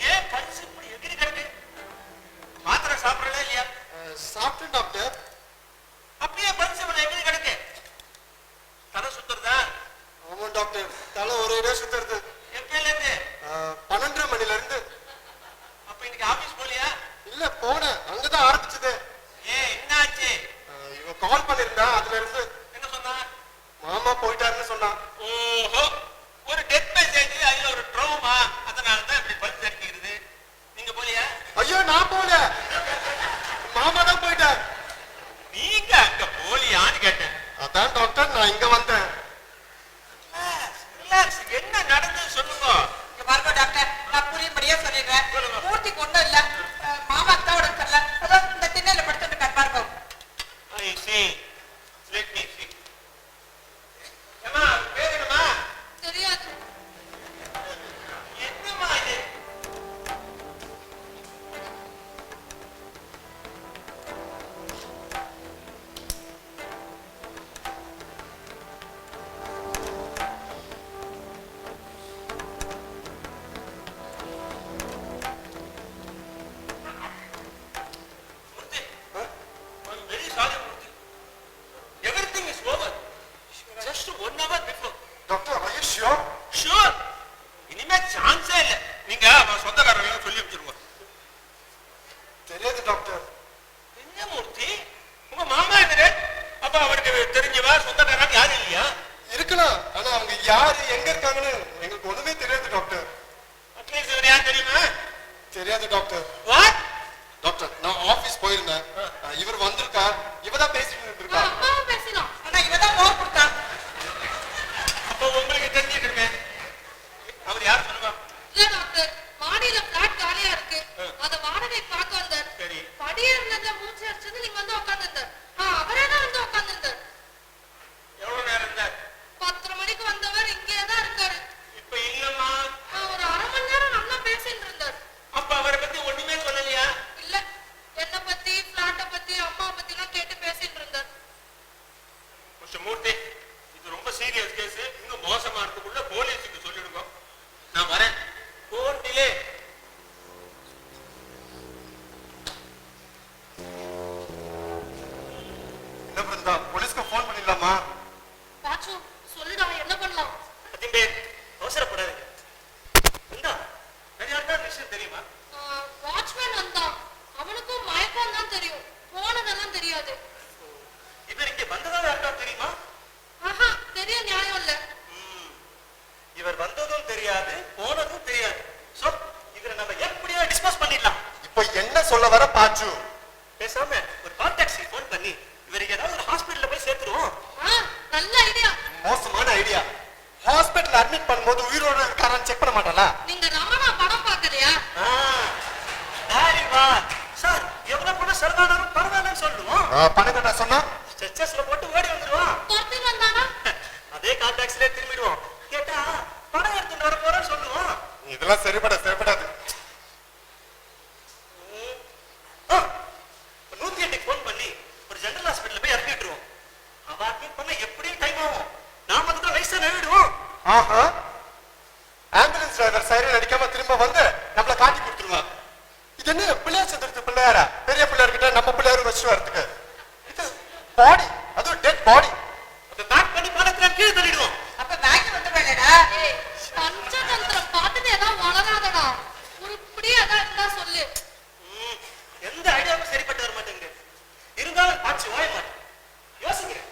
ஏன் பல்ஸ் இப்படி எகிரி கிடக்கு? மாத்திரை சாப்பிடல இல்லையா? சாப்பிட்டேன் டாக்டர். அப்படியே பல்ஸ் இவ்வளவு எகிரி கிடக்கு. தலை சுத்துறதா? ஆமா டாக்டர், தலை ஒரே சுத்துறது. எப்பல இருந்து? 12:30 மணில இருந்து. அப்ப இன்னைக்கு ஆபீஸ் போலியா? இல்ல, போனேன், அங்கதான் ஆரம்பிச்சது. ஏன் என்னாச்சு? இவ கால் பண்ணிருந்தா, அதுல இருந்து. என்ன சொன்னா? மாமா போயிட்டாருன்னு சொன்னான். ஓஹோ, ஒரு டெத் மெசேஜ், அதுல ஒரு ட்ரோமா, அதனால தான் இப்படி பல்ஸ் அடிக்கிறது. நீங்க போலியா? ஐயோ, நான் போல, மாமா தான் போயிட்டார். நீங்க அங்க போலியான்னு கேட்டேன். அதான் டாக்டர், நான் இங்க வந்தேன். ரிலாக்ஸ், என்ன நடந்தது சொல்லுங்க. இங்க பாருங்க டாக்டர், நான் புரியும்படியே சொல்லிடுறேன். மூர்த்திக்கு ஒண்ணும் இல்ல, மாமாக்கு தான் உடம்பு சரியில்லை. அதான் இந்த திண்ணையில படுத்துட்டு இருக்காரு பாருங்க. I see. Let me see. ஏம்மா, பேர் என்னம்மா? தெரியாது. என்னம்மா இது? Murthy, I'm very sorry, Murthy. Everything is over. Just 1 hour before. Doctor, are you sure? Sure. இனிமே சான்ஸே இல்ல. நீங்க அவன் சொந்தக்காரங்க சொல்லி வச்சிருங்க. தெரியாது டாக்டர். என்ன மூர்த்தி, உங்க மாமா எங்க? அப்ப அவருக்கு தெரிஞ்சவா சொந்தக்காரங்க யாரும் இல்லையா? இருக்கலாம், ஆனா அவங்க யாரு எங்க இருக்காங்கன்னு எங்களுக்கு ஒண்ணுமே தெரியாது டாக்டர். அட்லீஸ்ட் இவர் யார் தெரியுமா? தெரியாது டாக்டர். வாட்? டாக்டர், நான் ஆபீஸ் போயிருந்தேன், இவர் வந்திருக்கார், இவதான் பேசிட்டு இருக்கா. அம்மாவும் பேசினோம். ஆனா இவதான் மோர் கொடுத்தா. அப்ப உங்களுக்கு தெரிஞ்சிட்டு இருக்கேன். அவர் யார் சொல்லுவா? இல்ல டாக்டர், மாடியில பிளாட் காலியா இருக்கு. அத வாடகை பார்க்க வந்தார். சரி. படியேறினத மூச்சு அடிச்சது நீங்க வந்து உட்கார்ந்திருந்தார். அவரே தான் வந்து உட்கார்ந்திருந்தார். எவ்வளவு நேரம் இருந்தார்? 10:30 மணிக்கு வந்தவர் இங்கே தான் இருக்காரு. இப்ப இல்லம்மா. ஒரு 1/2 மணி நேரம் நல்லா பேசிட்டு இருந்தார். அப்ப அவரை பத்தி ஒண்ணுமே சொல்லலையா? இல்ல, என்ன பத்தி, பிளாட்ட பத்தி, அம்மா பத்தி எல்லாம் கேட்டு பேசிட்டு இருந்தார். மிஸ்டர் மூர்த்தி, இது ரொம்ப சீரியஸ் கேஸ். இன்னும் மோசமா இருக்கக்குள்ள போலீஸுக்கு சொல்லிடுங்க. நான் வரேன். Don't delay. என்ன பிருந்தா, போலீஸ்க்கு போன் பண்ணிடலாமா? பாச்சு, சொல்லுடா, என்ன பண்ணலாம்? அதிம்பே, அவசரப்படாதீங்க. இந்தா, வேற யாருக்கா விஷயம் தெரியுமா? வாட்ச்மேன் வந்தான். அவனுக்கும் மயக்கம் தான் தெரியும், போனதெல்லாம் தெரியாது. இவர் இங்க வந்ததா யாருக்கா தெரியுமா? ஆஹா, தெரிய நியாயம் இல்ல. இவர் வந்ததும் தெரியாது, சொல்ல வர பாச்சு. பேசாம ஒரு கால் டாக்ஸி போன் பண்ணி இவருக்கு ஏதாவது ஒரு ஹாஸ்பிடல்ல போய் சேர்த்துருவோம். நல்ல ஐடியா. மோசமான ஐடியா. ஹாஸ்பிடல் அட்மிட் பண்ணும்போது உயிரோட இருக்காரான்னு செக் பண்ண மாட்டாளா? நீங்க ரமணா படம் பார்க்கலையா? சார் எவ்வளவு பணம் செலவானாலும் பரவாயில்லன்னு சொல்லுவோம். பணம் கட்ட சொன்னா ஸ்ட்ரெச்சர்ஸ்ல போட்டு ஓடி வந்துருவோம். துரத்துக்கு வந்தானா? அதே கால் டாக்ஸிலே திரும்பிடுவோம். கேட்டா பணம் எடுத்துட்டு வர போறேன்னு சொல்லுவோம். இதெல்லாம் சரிப்படாது. 108 போன் பண்ணி ஒரு ஜெனரல் ஹாஸ்பிடல்ல போய் இறக்கி விட்டுருவோம். அவ அட்மிட் பண்ண எப்படியும் டைம் ஆகும். நாம அதுக்கு நைஸா நழுவிடுவோம். ஆஹா, ஆம்புலன்ஸ் டிரைவர் சைரன் அடிக்காம திரும்ப வந்து நம்மள காட்டி கொடுத்துருவான். இது என்ன பிள்ளையார் சதுர்த்தி பிள்ளையாரா? பெரிய பிள்ளையார்கிட்ட நம்ம பிள்ளையாரும் வச்சுட்டு வரதுக்கு. இது பாடி, அதுவும் டெட் பாடி. அதை பேக் பண்ணி பணத்துல கீழே தள்ளிடுவோம். அப்ப பேங்க் வந்து வேணடா. ஏய், பஞ்சதந்திரம் பார்த்துட்டு ஏதாவது வளராதடா. உருப்படி அதான் இருந்தா சொல்லு. எந்த ஐடியாவும் சரிப்பட்டு வர மாட்டேங்குது. இருந்தாலும் பாச்சு ஓய மாட்டேன். யோசிக்கிறேன்.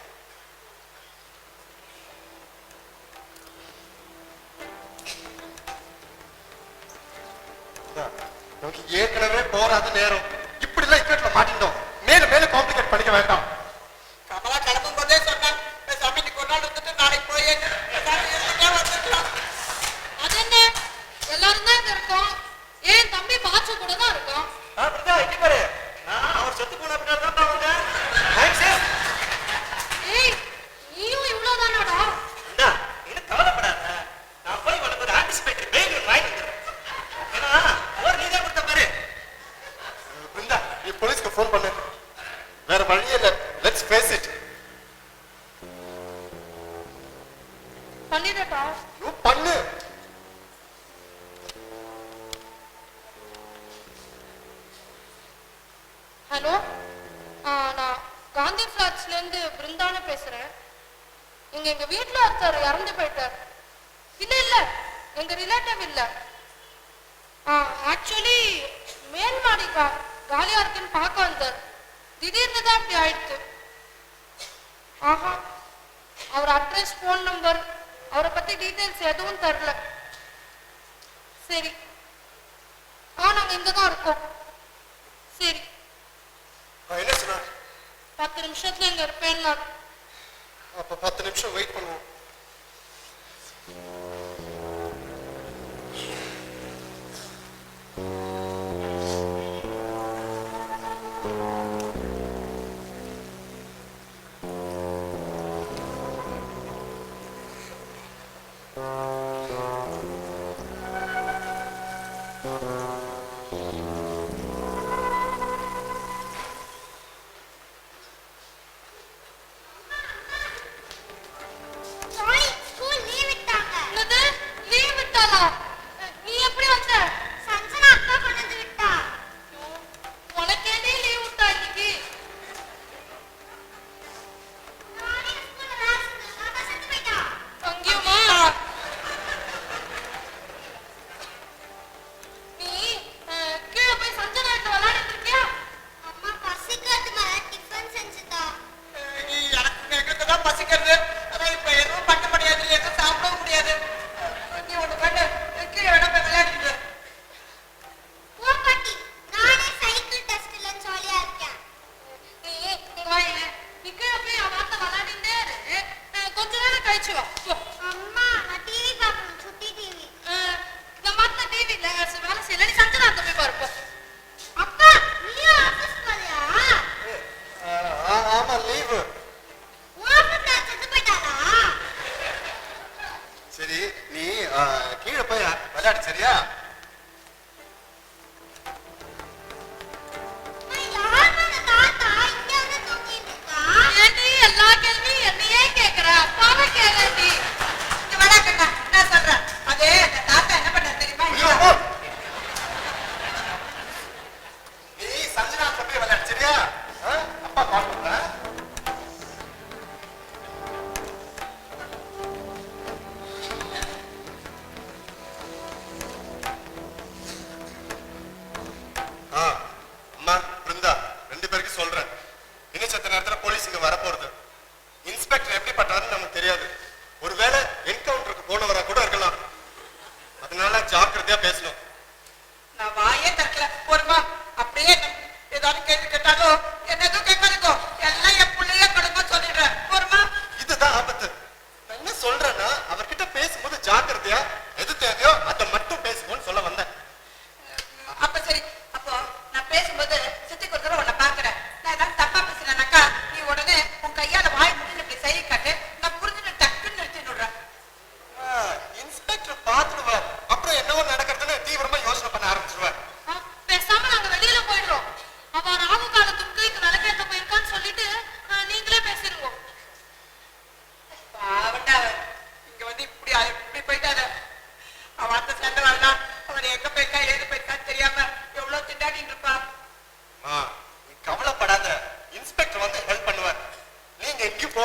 நமக்கு ஏற்கனவே போராத நேரம். இப்படி எல்லாம் இக்கட்ல மாட்டிட்டோம். மேல காம்ப்ளிகேட் பண்ணிக்க வேண்டாம். கமலா கிளம்பும் போதே சொன்னான், பேசாம இன்னைக்கு ஒரு நாள் இருந்துட்டு நாளைக்கு போய் வந்துக்கலாம். அது என்ன, எல்லாரும் தான் இங்க இருக்கோம். ஏன் தம்பி பாச்சு கூட தான் இருக்கோம். அப்படிதான் இங்க பாரு. அவர் செத்து போன அப்படின்னா தான் வந்தேன். Time save. ஏய், நீயும் இவ்வளவுதானாடா? அண்ணா, இன்னும் கவலைப்படாத. நான் போய் உனக்கு ஒரு ஆன்டிசிபேட்டரி பெயில் வாங்கி வந்துடுறேன். ஏன்னா ஒரு நீதான் கொடுத்த பாரு. பிருந்தா, நீ போலீஸ்க்கு ஃபோன் பண்ணு. வேற வழியே இல்ல. Let's face it. பண்ணிடட்டா? நீ பண்ணு. ஹலோ, நான் காந்தி ஃபிளாட்ஸ்ல இருந்து பிருந்தான்னு பேசுறேன். எங்க வீட்டுல ஒருத்தர் இறந்து போயிட்டார். இல்ல எங்க ரிலேட்டிவ் இல்ல. ஆக்சுவலி மேல் மாடி காலியா இருக்குன்னு பார்க்க வந்தார். திடீர்னு தான் அப்படி ஆயிடுச்சு. ஆஹா, அவர் அட்ரஸ், போன் நம்பர், அவரை பத்தி டீடைல்ஸ் எதுவும் தரல. சரி, நாங்க இங்கதான் இருக்கோம். சரி, என்ன சொன்னா? 10 நிமிஷத்துல இங்க இருப்பேன்னா. அப்ப 10 நிமிஷம் வெயிட் பண்ணுவோம். சாரி, ஸ்கூல் லீவ் விட்டாங்க.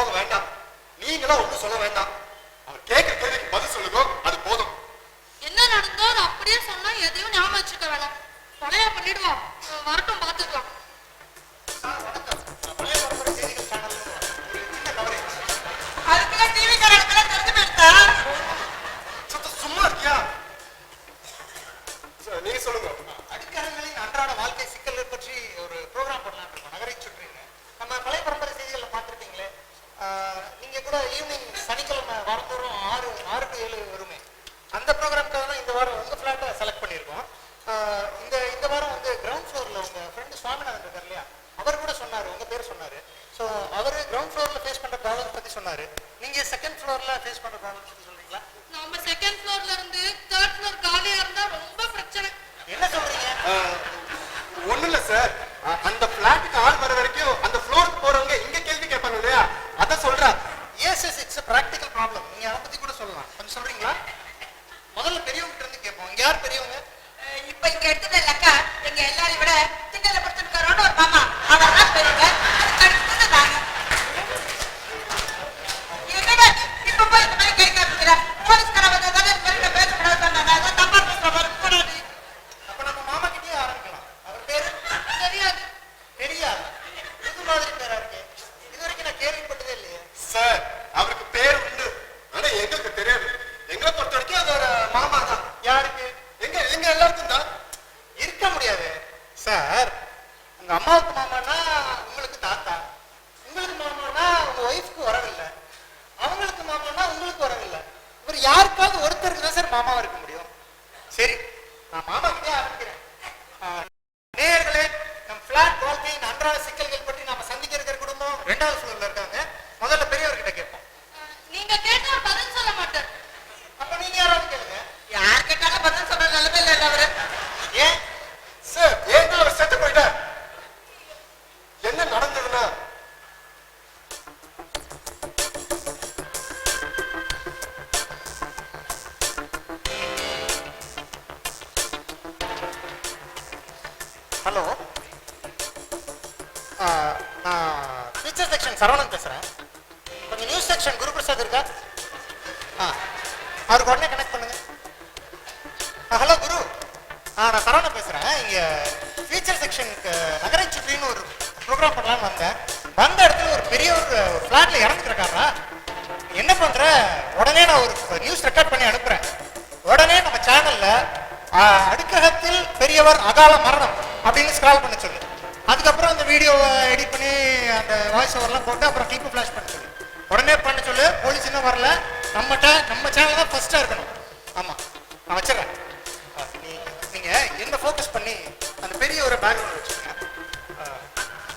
போக வேண்டாம். நீங்களா ஒண்ணும் சொல்ல வேண்டாம். அவர் கேட்கிற கேள்விக்கு பதில் சொல்லுங்க, அது போதும். என்ன நடந்தோ அதை அப்படியே சொன்னா எதையும் ஞாபகம் வச்சுக்க வேணாம். கொலையா பண்ணிடுவோம். வரட்டும், பாத்துக்கலாம். அதுக்குள்ள டிவி காரங்களுக்கெல்லாம் தெரிஞ்சு போயிடுதா? சும்மா இருக்கியா? நீங்க சொல்லுங்க. அடிக்கரங்களின் அன்றாட வாழ்க்கை சிக்கல்கள் பற்றி ஒரு ப்ரோக்ராம் பண்ணலாம் இருக்கோம். நகரை சுற்றிங்க நம்ம பழைய பரம்பரை செய்திகளை பார்த்துருப்பீங்களே. நீங்க கூட ஈவினிங் சனிக்கிழமை வாரந்தோறும் 6 to 7 வருமே. அந்த ப்ரோக்ராம்க்காக தான் இந்த வாரம் உங்க ஃபிளாட்டை செலக்ட் பண்ணியிருக்கோம். இந்த வாரம் வந்து கிரவுண்ட் ஃப்ளோர்ல உங்க ஃப்ரெண்டு சுவாமிநாதன் இருக்கார் இல்லையா, அவர் கூட சொன்னாரு, உங்க பேர் சொன்னாரு. ஸோ அவரு கிரவுண்ட் ஃப்ளோர்ல ஃபேஸ் பண்ற ப்ராப்ளம் பத்தி சொன்னாரு. நீங்க செகண்ட் ஃப்ளோர்ல ஃபேஸ் பண்ற ப்ராப்ளம் பத்தி சொல்றீங்களா? நம்ம செகண்ட் ஃப்ளோர்ல இருந்து தேர்ட் ஃப்ளோர் காலியா இருந்தா ரொம்ப பிரச்சனை. என்ன சொல்றீங்க? ஒண்ணும் இல்ல சார், அந்த பிளாட்டுக்கு ஆள் வர வரைக்கும் அந்த ஃப்ளோருக்கு போறவங்க இங்க கேள்வி கேட்பாங்க இல்லையா, அத சொல்றா. S it's a practical problem. நீங்க அதை பத்தி கூட சொல்லலாம். கொஞ்சம் சொல்றீங்களா? முதல்ல பெரியவங்க இருந்து கேட்போம். இங்க யார் பெரியவங்க? இப்ப இங்க எடுத்துட்டு இல்லக்கா, எங்க எல்லாரையும் விட திண்ணல படுத்துருக்காரோன்னு ஒரு மாமா, அவர் தான் பெரியவங்க. அதுக்கு அடுத்தது நாங்க. என்னடா இப்ப போய் இந்த மாதிரி கை காமிக்கிற? போலீஸ்கார வந்ததால இந்த மாதிரி நான் பேசக்கூடாது சொன்னாங்க. அதான் தப்பா பேசுற மாதிரி போடாது. அப்ப நம்ம மாமா கிட்டயே ஆரம்பிக்கலாம். அவர் பேரு தெரியாது. தெரியாது. இது மாதிரி பேரா இருக்கு. இது வரைக்கும் நான் கேள்விப்பட்டதே இல்லையே. சார் அவருக்கு பேர் உண்டு, ஆனா எங்களுக்கு தெரியாது. எங்களை பொறுத்த வரைக்கும் அது ஒரு மாமா தான். யாருக்கு? எங்க எல்லாருக்கும் தான். இருக்க முடியாது சார். உங்க அம்மாவுக்கு மாமானா உங்களுக்கு தாத்தா, உங்களுக்கு மாமானா உங்க ஒய்ஃப்க்கு வரவில்லை, அவங்களுக்கு மாமானா உங்களுக்கு வரவில்லை. இவர் யாருக்காவது ஒருத்தருக்கு தான் சார் மாமாவா இருக்க முடியும். சரி, நான் மாமா கிட்டே ஆரம்பிக்கிறேன். நேயர்களே, நம் பிளாட் வாழ்க்கையின் அன்றாட சிக்கல்கள் பற்றி நாம சந்திக்க இருக்கிற குடும்பம் 2வது ஃப்ளோர்ல இருக்காங்க. முதல்ல பெரியவர்கிட்ட கேட்போம். நீங்க கேட்டா பதில் சொல்ல மாட்டார். அப்ப நீங்க யாராவது கேளுங்க. யார் கேட்டாலும் பதில் சொல்ற நிலைமையில இல்ல அவரு. ஏன் சார் ஏன் அவர் செத்து போயிட்டார்? என்ன நடந்ததுன்னா, ஹலோ, நான் ஃபீச்சர் செக்ஷன் சரவணன் பேசுறேன். கொஞ்சம் நியூஸ் செக்ஷன் குருபிரசாத் இருக்கா? அவருக்கு உடனே கனெக்ட் பண்ணுங்க. ஹலோ குரு, நான் சரவணன் பேசுறேன். இங்க ஃபீச்சர் செக்ஷனுக்கு நகரை சுற்றின்னு ஒரு ப்ரோக்ராம் பண்ணலாம்னு வந்தேன். வந்த இடத்துல ஒரு பெரிய ஒரு ஃபிளாட்ல இறந்துருக்காரா? என்ன பண்ற, உடனே நான் ஒரு நியூஸ் ரெக்கார்ட் பண்ணி அனுப்புறேன். உடனே நம்ம சேனல்ல அடுக்ககத்தில் பெரியவர் அகால மரணம் அப்படின்னு ஸ்க்ரால் பண்ண சொல்லு. அதுக்கப்புறம் அந்த வீடியோவை எடிட் பண்ணி அந்த வாய்ஸ் ஓவர்லாம் போட்டு அப்புறம் கிளிப்பு ஃபிளாஷ் பண்ண சொல்லு. உடனே பண்ண சொல்லு. போலீஸ் இன்னும் வரல. நம்ம சேனல் தான் ஃபர்ஸ்டா இருக்கணும். ஆமா, நான் வச்சிடறேன். நீங்க என்ன ஃபோக்கஸ் பண்ணி அந்த பெரிய ஒரு பேக்ரவுண்ட் வச்சுக்கோங்க.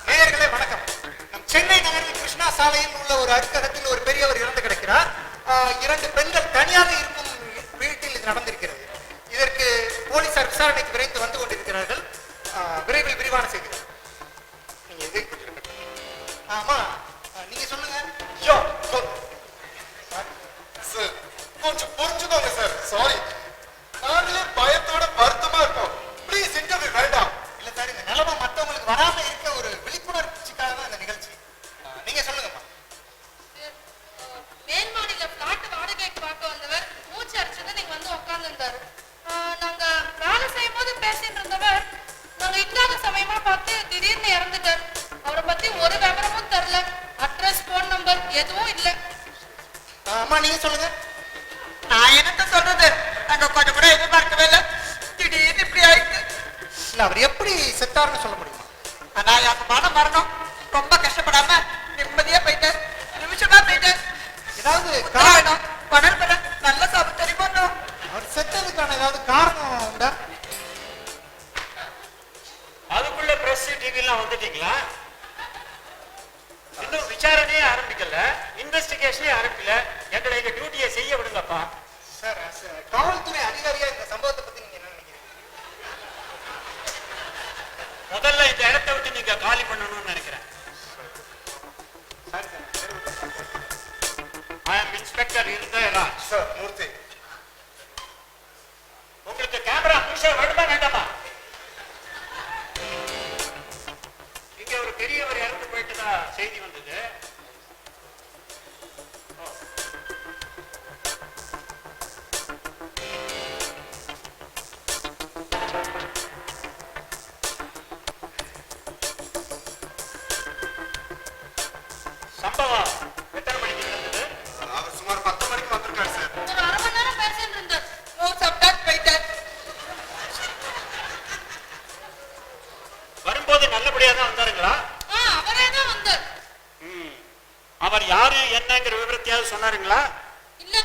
நேயர்களே வணக்கம். நம் சென்னை நகரில் கிருஷ்ணா சாலையில் உள்ள ஒரு அடுக்ககத்தில் ஒரு பெரியவர் இறந்து கிடக்கிறார். 2 பெண்கள் தனியாக இருக்கும் வீட்டில் இது நடந்திருக்கிறது. இதற்கு போலீசார் விசாரணைக்கு விரைந்து வந்து கொண்டிருக்கிறார்கள். விரைவில் விரிவான செய்திகள். நீங்க எதை ஆமா, நீங்க சொல்லுங்க. சார் கொஞ்சம் புரிஞ்சுக்கோங்க சார். சாரி, நாங்களே பயத்தோட வருத்தமா இருக்கோம். ப்ளீஸ் இன்டர்வியூ வேண்டாம். இல்ல சார், இந்த நிலைமை மற்றவங்களுக்கு வராம இருக்க ஒரு விழிப்புணர்ச்சிக்காக தான் இந்த நிகழ்ச்சி. நீங்க சொல்லுங்கம்மா. மேல்மாடியில பிளாட் வாடகைக்கு பார்க்க வந்தவர் மூச்சு அடிச்சது நீங்க வந்து உட்கார்ந்து இருந்தாரு. நாங்க வேலை செய்யும் போது பேசிட்டு இருந்தவர் நாங்க இல்லாத சமயமா பார்த்து திடீர்னு இறந்துட்டார். அவரை பத்தி ஒரு விவரமும் தெரியல. அட்ரஸ், போன் நம்பர் எதுவும் இல்ல. அம்மா நீங்க சொல்லுங்க. நான் என்னத்த சொல்றது, நாங்க கொஞ்சம் கூட எதிர்பார்க்கவே இல்லை. திடீர்னு இப்படி ஆயிடுச்சு. இல்ல அவர் எப்படி செத்தாருன்னு சொல்ல முடியுமா? அநாயாசமான மரணம். ரொம்ப கஷ்டப்படாம நிம்மதியா போயிட்டேன். நிமிஷமா போயிட்டேன். ஏதாவது காரணம் பணம் பெற நல்ல சாப்பு தெரியுமா? அவர் செத்ததுக்கான ஏதாவது காரணம் உண்டா? அதுக்குள்ள பிரஸ் டிவிலாம் வந்துட்டீங்களா? இன்னும் விசாரணையே ஆரம்பிக்கல, இன்வெஸ்டிகேஷனே ஆரம்பிக்கல. எங்களை எங்க டியூட்டியை செய்ய விடுங்கப்பா. சார், காவல்துறை அதிகாரியா இந்த சம்பவத்தை பத்தி நீங்க என்ன நினைக்கிறீங்க? முதல்ல இந்த இடத்தை விட்டு நீங்க காலி பண்ணணும்னு நினைக்கிறேன். ஐ அம் இன்ஸ்பெக்டர் இருந்தராஜ். சார் மூர்த்தி, உங்களுக்கு கேமரா மிஷன் வேணுமா வேண்டாமா? இங்க ஒரு பெரியவர் இறந்து போயிட்டுதான் செய்தி வந்தது. சம்பவம் எத்தனை மணிக்கு நடந்தது? அவர் சுமார் 10 மணிக்கு வந்திருக்காரு சார். ஒரு அரை மணி நேரம் பேசிட்டு இருந்தார். மோர் சாப்பிட்டாரு போயிட்டார். வரும்போது நல்லபடியா தான் வந்தாருங்களா? அவரே தான் வந்தார். அவர் யாரு என்னங்கிற விவரத்தையாவது சொன்னாருங்களா? இல்ல,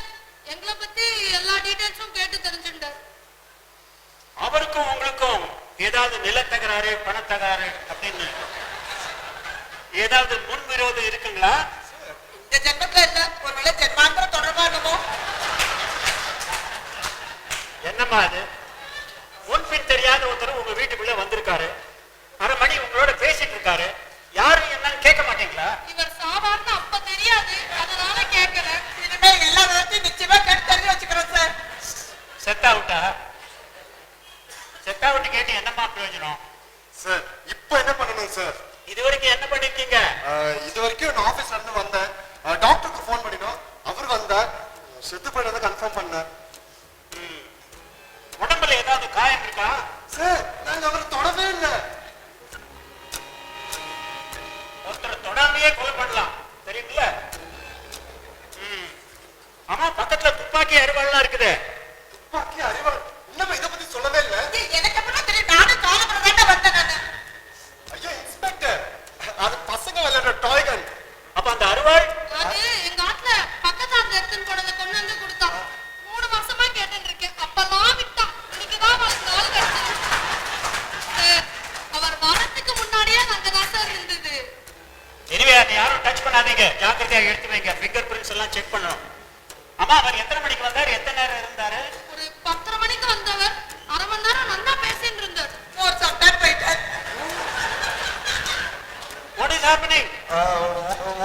எங்களை பத்தி எல்லா டீடைல்ஸும் கேட்டு தெரிஞ்சுட்டார். அவருக்கும் உங்களுக்கும் ஏதாவது நிலத்தகராறு பணத்தகராறு அப்படின்னு ஏதாவது முன் விரோதம் இருக்குங்களா? இந்த ஜென்மத்துல இல்ல, ஒருவேளை ஜென்மாந்திர தொடர்பா என்னமோ. என்னம்மா அது? முன்பின் தெரியாத ஒருத்தர் உங்க வீட்டுக்குள்ள வந்திருக்காரு, அரை மணி உங்களோட பேசிட்டு இருக்காரு, யாரு என்னன்னு கேட்க மாட்டீங்களா? இவர் சாதாரண அப்ப தெரியாது, அதனால கேட்கல. இனிமே எல்லா விதத்தையும் நிச்சயமா கேட்டு தெரிஞ்சு வச்சுக்கிறோம் சார். செட் அவுட்டா? செட் அவுட் கேட்டு என்னம்மா பிரயோஜனம்? சார் இப்போ என்ன பண்ணணும் சார்? இது வரைக்கும் என்ன பண்ணிருக்கீங்க? இது வரைக்கும் நான் ஆபீஸ்ல இருந்து வந்தேன். டாக்டருக்கு ஃபோன் பண்ணினோம், அவர் வந்தார், செத்து போயிட்டதை கன்ஃபார்ம் பண்ணார். உடம்புல ஏதாவது காயம் இருக்கா? சார் நாங்க அவரை தொடவே இல்லை. ஒருத்தர் தொடாமையே கொலை பண்ணலாம், தெரியுங்களா? ஆமா, பக்கத்துல துப்பாக்கி அருவாள்லாம் இருக்குது. துப்பாக்கி அறிவாள் இன்னும் இதை பத்தி சொல்லவே இல்லை. எனக்கு எப்படின்னா தெரியும், நானும் காலம்பரம் தான் வந்தேன் நானு. ஐயோ இன்ஸ்பெக்டர், அது பசங்க விளையாடுற டாய் கன். அப்ப அந்த அருவாள் அது எங்க ஆட்ல பக்கத்து ஆட்ல எடுத்துன்னு போனதை கொண்டு வந்து கொடுத்தான். 3 மாசமா கேட்டுட்டு இருக்கேன். அப்பெல்லாம் விட்டான். இன்னைக்குதான் அவளுக்கு நாள் கிடைச்சது. அவர் வரத்துக்கு முன்னாடியே நாங்க தான் சார் இருந்தது. எனிவே அதை யாரும் டச் பண்ணாதீங்க, ஜாக்கிரதையா எடுத்து வைங்க. ஃபிங்கர் பிரிண்ட்ஸ் எல்லாம் செக் பண்ணணும். அம்மா, அவர் எத்தனை மணிக்கு வந்தாரு, எத்தனை நேரம் இருந்தாரு? ஒரு 10:30 மணிக்கு வந்தவர் அரை மணி நேரம் நல்லா பேசிட்டு இருந்தார். மோர் சாப்பிட்டாரு போயிட்டார். What is happening?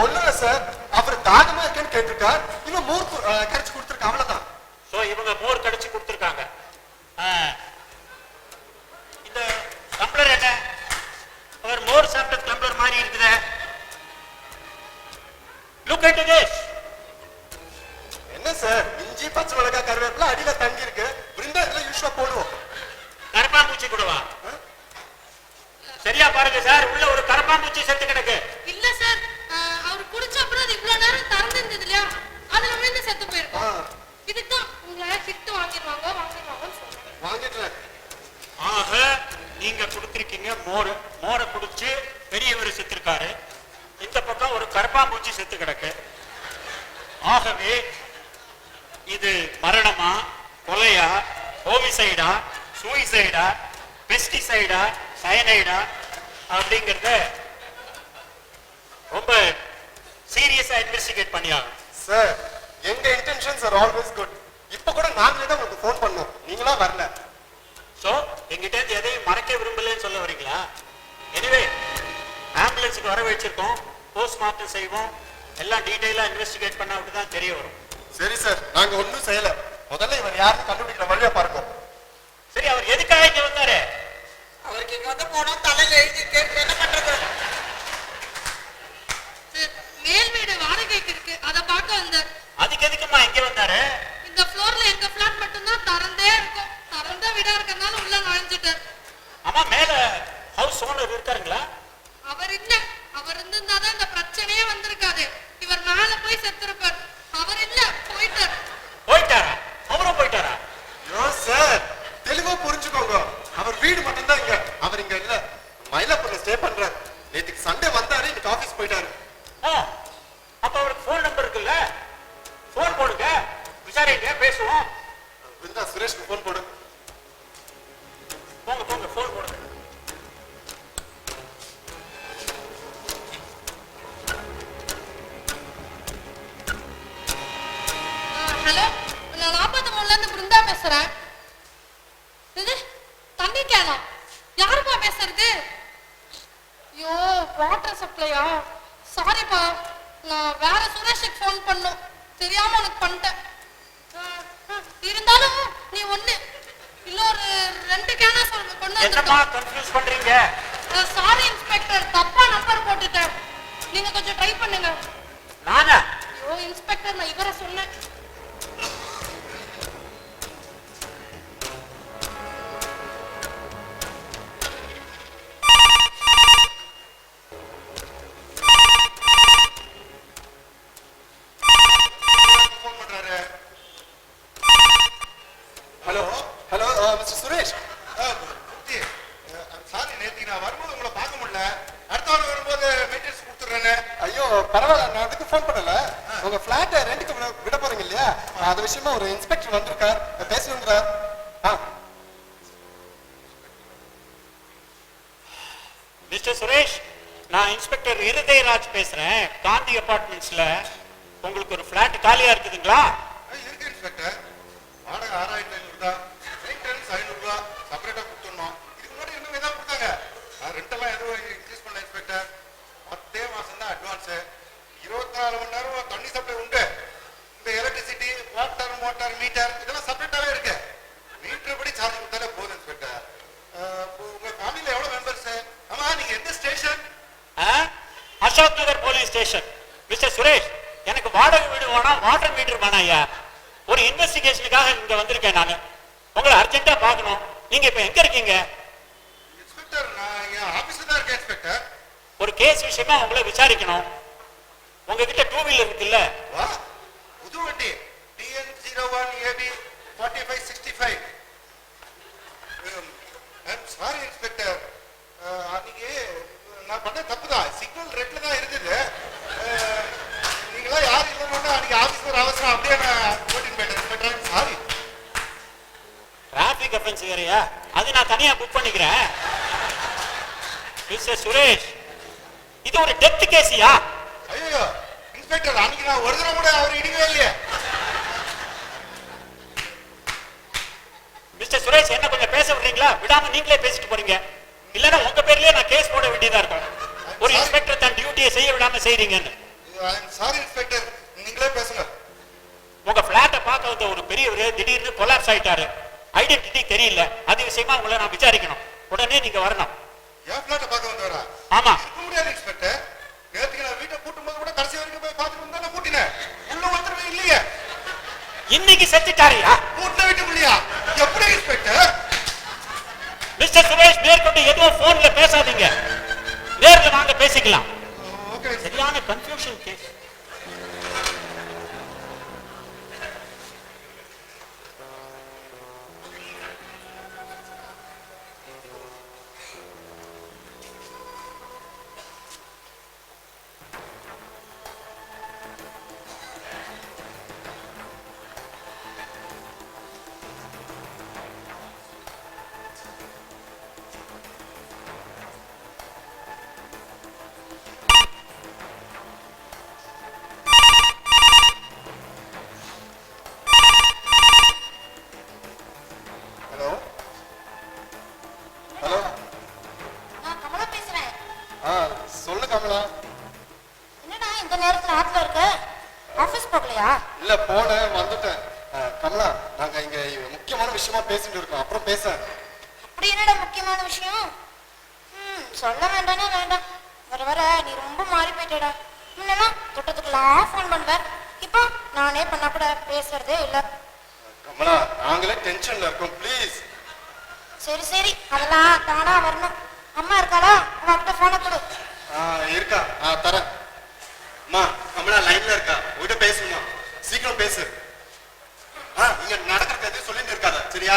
ஒண்ணும் இல்லை சார், அவர் தாகமா இருக்கேன்னு கேட்டிருக்கார், இன்னும் மோர் கரைச்சு கொடுத்துருக்க, அவ்வளவுதான். சோ இவங்க மோர் கடிச்சு கொடுத்துருக்காங்க. இந்த டம்ளர் என்ன? அவர் மோர் சாப்பிட்ட டம்ளர் மாதிரி இருக்குது. Look at this. என்ன சார், இஞ்சி பச்சை மிளகாய் கருவேப்பிலை அடியில தங்கி இருக்கு. பிருந்தா இதுல யூஸ்வலா போடுவோம். கரப்பாம்பூச்சி கூடவா? சரியா பாருங்க சார், உள்ள ஒரு கரப்பாம்பூச்சி செத்து கிடக்கு. இல்ல சார், அவர் குடிச்ச அப்புறம் அது இவ்வளவு நேரம் திறந்து இருந்தது இல்லையா, அதுல விழுந்து செத்து போயிருக்கோம். இதுதான் உங்களை ஹிட் வாங்கிடுவாங்கன்னு சொல்றேன். வாங்கிடுறேன். ஆக நீங்க கொடுத்திருக்கீங்க மோர். மோரை குடிச்சு பெரியவர் செத்துருக்காரு. இந்த பக்கம் ஒரு கரப்பாம்பூச்சி செத்து கிடக்கு. ஆகவே இது மரணமா, கொலையா, ஹோமிசைடா, சூயிசைடா, பெஸ்டிசைடா, சயனைடா அப்படிங்கறத ரொம்ப சீரியஸா இன்வெஸ்டிகேட் பண்ணியாகும். சார் எங்க இன்டென்ஷன்ஸ் ஆர் ஆல்வேஸ் குட். இப்ப கூட நாங்களே தான் உங்களுக்கு ஃபோன் பண்ணோம், நீங்களா வரல. சோ எங்கிட்ட இருந்து எதையும் மறைக்க விரும்பலன்னு சொல்ல வரீங்களா? எனிவே ஆம்புலன்ஸுக்கு வர வச்சிருக்கோம், போஸ்ட்மார்ட்டம் செய்வோம், எல்லாம் டீடைலா இன்வெஸ்டிகேட் பண்ணா அப்படிதான் தெரிய வரும். சரி சார், நாங்க ஒண்ணும் செய்யல. முதல்ல இவர் யாருன்னு கண்டுபிடிக்கிற வழியா பாருங்க. சரி, அவர் எதுக்காக இங்க வந்தாரு? அவருக்கு இங்க வந்து போனோம், தலையில எழுதி கேட்டு என்ன பண்றது? மேல் வீடு வாடகைக்கு இருக்கு, அதை பார்க்க வந்தார். அதுக்கு எதுக்குமா இங்க வந்தாரு? இந்த ஃப்ளோர்ல எங்க பிளாட் மட்டும்தான் திறந்தே இருக்கும். திறந்த வீடா இருக்கறனால உள்ள நுழைஞ்சிட்டார். ஆமா, மேல ஹவுஸ் ஓனர் இருக்காருங்களா? அவர் இல்ல, அவர் இருந்திருந்தாதான் இந்த பிரச்சனையே வந்திருக்காது. இவர் மேல போய் செத்துருப்பார். அவர் இல்ல, போயிட்டார். போயிட்டாரா? அவரும் போயிட்டாரா? ஐயோ சார், தெளிவா புரிஞ்சுக்கோங்க. அவர் வீடு மட்டும்தான் இங்க, அவர் இங்க இல்ல. மயிலாப்பூர்ல ஸ்டே பண்றாரு. நேத்துக்கு சண்டே வந்தாரு, இன்னைக்கு ஆபீஸ் போயிட்டாரு. அப்ப அவருக்கு போன் நம்பர் இருக்குல்ல, போன் போடுங்க, விசாரிங்க, பேசுவோம். விருந்தா சுரேஷ்க்கு ஃபோன் போடு. போங்க போங்க, போன் போடுங்க. ஹலோ, நான் 43ல இருந்து பிருந்தா பேசுறேன். இது தண்ணி கேனா? யாருப்பா பேசுறது? ஐயோ, வாட்டர் சப்ளையா? சாரிப்பா, நான் வேற சுரேஷுக்கு ஃபோன் பண்ணோம், தெரியாம உனக்கு பண்ணிட்டேன். இருந்தாலும் நீ ஒண்ணு இல்ல ஒரு 2 கேனா சொல்ல கொண்டு என்னமா வந்துட்டோம். கன்ஃபியூஸ் பண்றீங்க? சாரி இன்ஸ்பெக்டர், தப்பா நம்பர் போட்டுட்டேன். நீங்க கொஞ்சம் ட்ரை பண்ணுங்க. நானா? ஐயோ இன்ஸ்பெக்டர், நான் இவரை சொன்னேன். பரவாயில்ல, நான் அதுக்கு ஃபோன் பண்ணல. உங்க பிளாட்டை ரெண்டுக்கு விட போறீங்க இல்லையா, அது விஷயமா ஒரு இன்ஸ்பெக்டர் வந்திருக்கார், பேசணுங்கிறார். மிஸ்டர் சுரேஷ், நான் இன்ஸ்பெக்டர் இருதயராஜ் பேசுறேன். காந்தி அபார்ட்மெண்ட்ஸ்ல உங்களுக்கு ஒரு பிளாட் காலியா இருக்குதுங்களா? இருக்கு இன்ஸ்பெக்டர். வாடகை 6500 தான், மெயின்டெனன்ஸ் 500 ரூபா செப்பரேட்டா கொடுத்துடணும். இதுக்கு முன்னாடி இன்னும் ஏதாவது கொடுத்தாங்க, ரெண்டெல்லாம் எதுவும் இன்க்ரீஸ் பண்ணல இன்ஸ்பெக்டர். 10 மாசம் தான் அட்வான்ஸ். 24 மணி நேரம் தண்ணி சப்ளை உண்டு. இந்த எலக்ட்ரிசிட்டி, வாட்டர், மோட்டார், மீட்டர் இதெல்லாம் செப்பரேட்டாவே இருக்கு. மீட்டர் படி சார்ஜ் கொடுத்தாலே போதும் இன்ஸ்பெக்டர். உங்க ஃபேமிலியில எவ்வளவு மெம்பர்ஸ்? ஆமா, நீங்க எந்த station? Ashok Nagar police station. Mister Suresh, எனக்கு வாடகை வீடு வேணாம், வாட்டர் மீட்டர் வேணாம் ஐயா. ஒரு இன்வெஸ்டிகேஷனுக்காக இங்க வந்திருக்கேன் நான். உங்களை அர்ஜென்ட்டா பார்க்கணும். நீங்க இப்ப எங்க இருக்கீங்க? இன்ஸ்பெக்டர், நான் இங்க ஆபீஸ்ல தான் இருக்கேன் இன்ஸ்பெக்டர். ஒரு கேஸ் விஷயமா உங்களை விசாரிக்கணும். உங்ககிட்ட 2 வீலர் இருக்குல்ல? வா, புது வண்டி TN01AB 4565. சாரி இன்ஸ்பெக்டர், அன்னைக்கு நான் பண்ண தப்பு தான். சிக்னல் ரெட்ல தான் இருந்தது. நீங்களா யாரும் இல்லைன்னு அன்னைக்கு ஆபீஸ்ல ஒரு அவசரம் அப்படியே நான் போட்டின்னு போயிட்டேன் இன்ஸ்பெக்டர். சாரி. டிராபிக் அஃபென்ஸ் வேறையா? அது நான் தனியா புக் பண்ணிக்கிறேன். மிஸ்டர் சுரேஷ், இது ஒரு டெத் கேஸியா? ஐயோ இன்ஸ்பெக்டர், அன்னைக்கு நான் ஒரு தடவை கூட அவர் இடிக்கவே இல்லையே. மிஸ்டர் சுரேஷ், என்ன கொஞ்சம் பேச விடுறீங்களா? விடாம நீங்களே பேசிட்டு போறீங்க. இல்லன்னா உங்க பேர்லயே நான் கேஸ் போட வேண்டியதா இருக்கும். ஒரு இன்ஸ்பெக்டர் தன் டியூட்டியை செய்ய விடாம செய்றீங்கன்னு. சாரி இன்ஸ்பெக்டர், நீங்களே பேசுங்க. உங்க பிளாட்டை பார்க்க வந்த ஒரு பெரியவர் திடீர்னு கொலாப்ஸ் ஆயிட்டாரு. ஐடென்டிட்டி தெரியல. அது விஷயமா உங்களை நான் விசாரிக்கணும். உடனே நீங்க வரணும். என் பிளாட்டை பார்க்க வந்தவரா? ஆமா. இருக்க முடியாது இன்ஸ்பெக்டர். நேற்றுக்கு நான் வீட்டை கூட்டும் போது கூட கடைசி வரைக்கும் போய் பார்த்துட்டு வந்தா கூட்டினேன். உள்ள ஒருத்தருமே இல்லையே. இன்னைக்கு செத்துட்டாரியா? கூட்டின வீட்டுக்குள்ளையா? எப்படி இன்ஸ்பெக்டர்? மிஸ்டர் சுரேஷ், மேற்கொண்டு எதுவும் போன்ல பேசாதீங்க. நேர்ல வாங்க பேசிக்கலாம். ஓகே. சரியான கன்ஃபியூஷன் கேஸ். Hello hello. நான் கமலா பேசுறேன். சொல்லு கமலா. என்னடா இந்த நேரத்துல ஆத்துல இருக்க? ஆபீஸ் போகலையா? இல்ல, போனேன், வந்துட்டேன். கமலா, நாங்க இங்க முக்கியமான விஷயமா பேசிட்டு இருக்கோம், அப்புறம் பேச. அப்படி என்னடா முக்கியமான விஷயம்? சொல்ல வேண்டானே வேண்டாம். வர வர நீ ரொம்ப மாறி போயிட்டடா. முன்னெல்லாம் தொட்டத்துக்குலாம் ஃபோன் பண்ணுவேன். இப்போ நானே பண்ணா கூட பேசுறதே இல்லை. கமலா, நாங்களே டென்ஷன்ல இருக்கோம், ப்ளீஸ். சரி சரி, அதெல்லாம் தானா வரணும். அம்மா இருக்காளா? அவன்கிட்ட போனை கொடு. இருக்கா? தரேன். அம்மா, கமலா லைன்ல இருக்கா, உங்ககிட்ட பேசணுமா? சீக்கிரம் பேசு. இங்க நடக்கிறது எதுவும் சொல்லிட்டு இருக்காத, சரியா?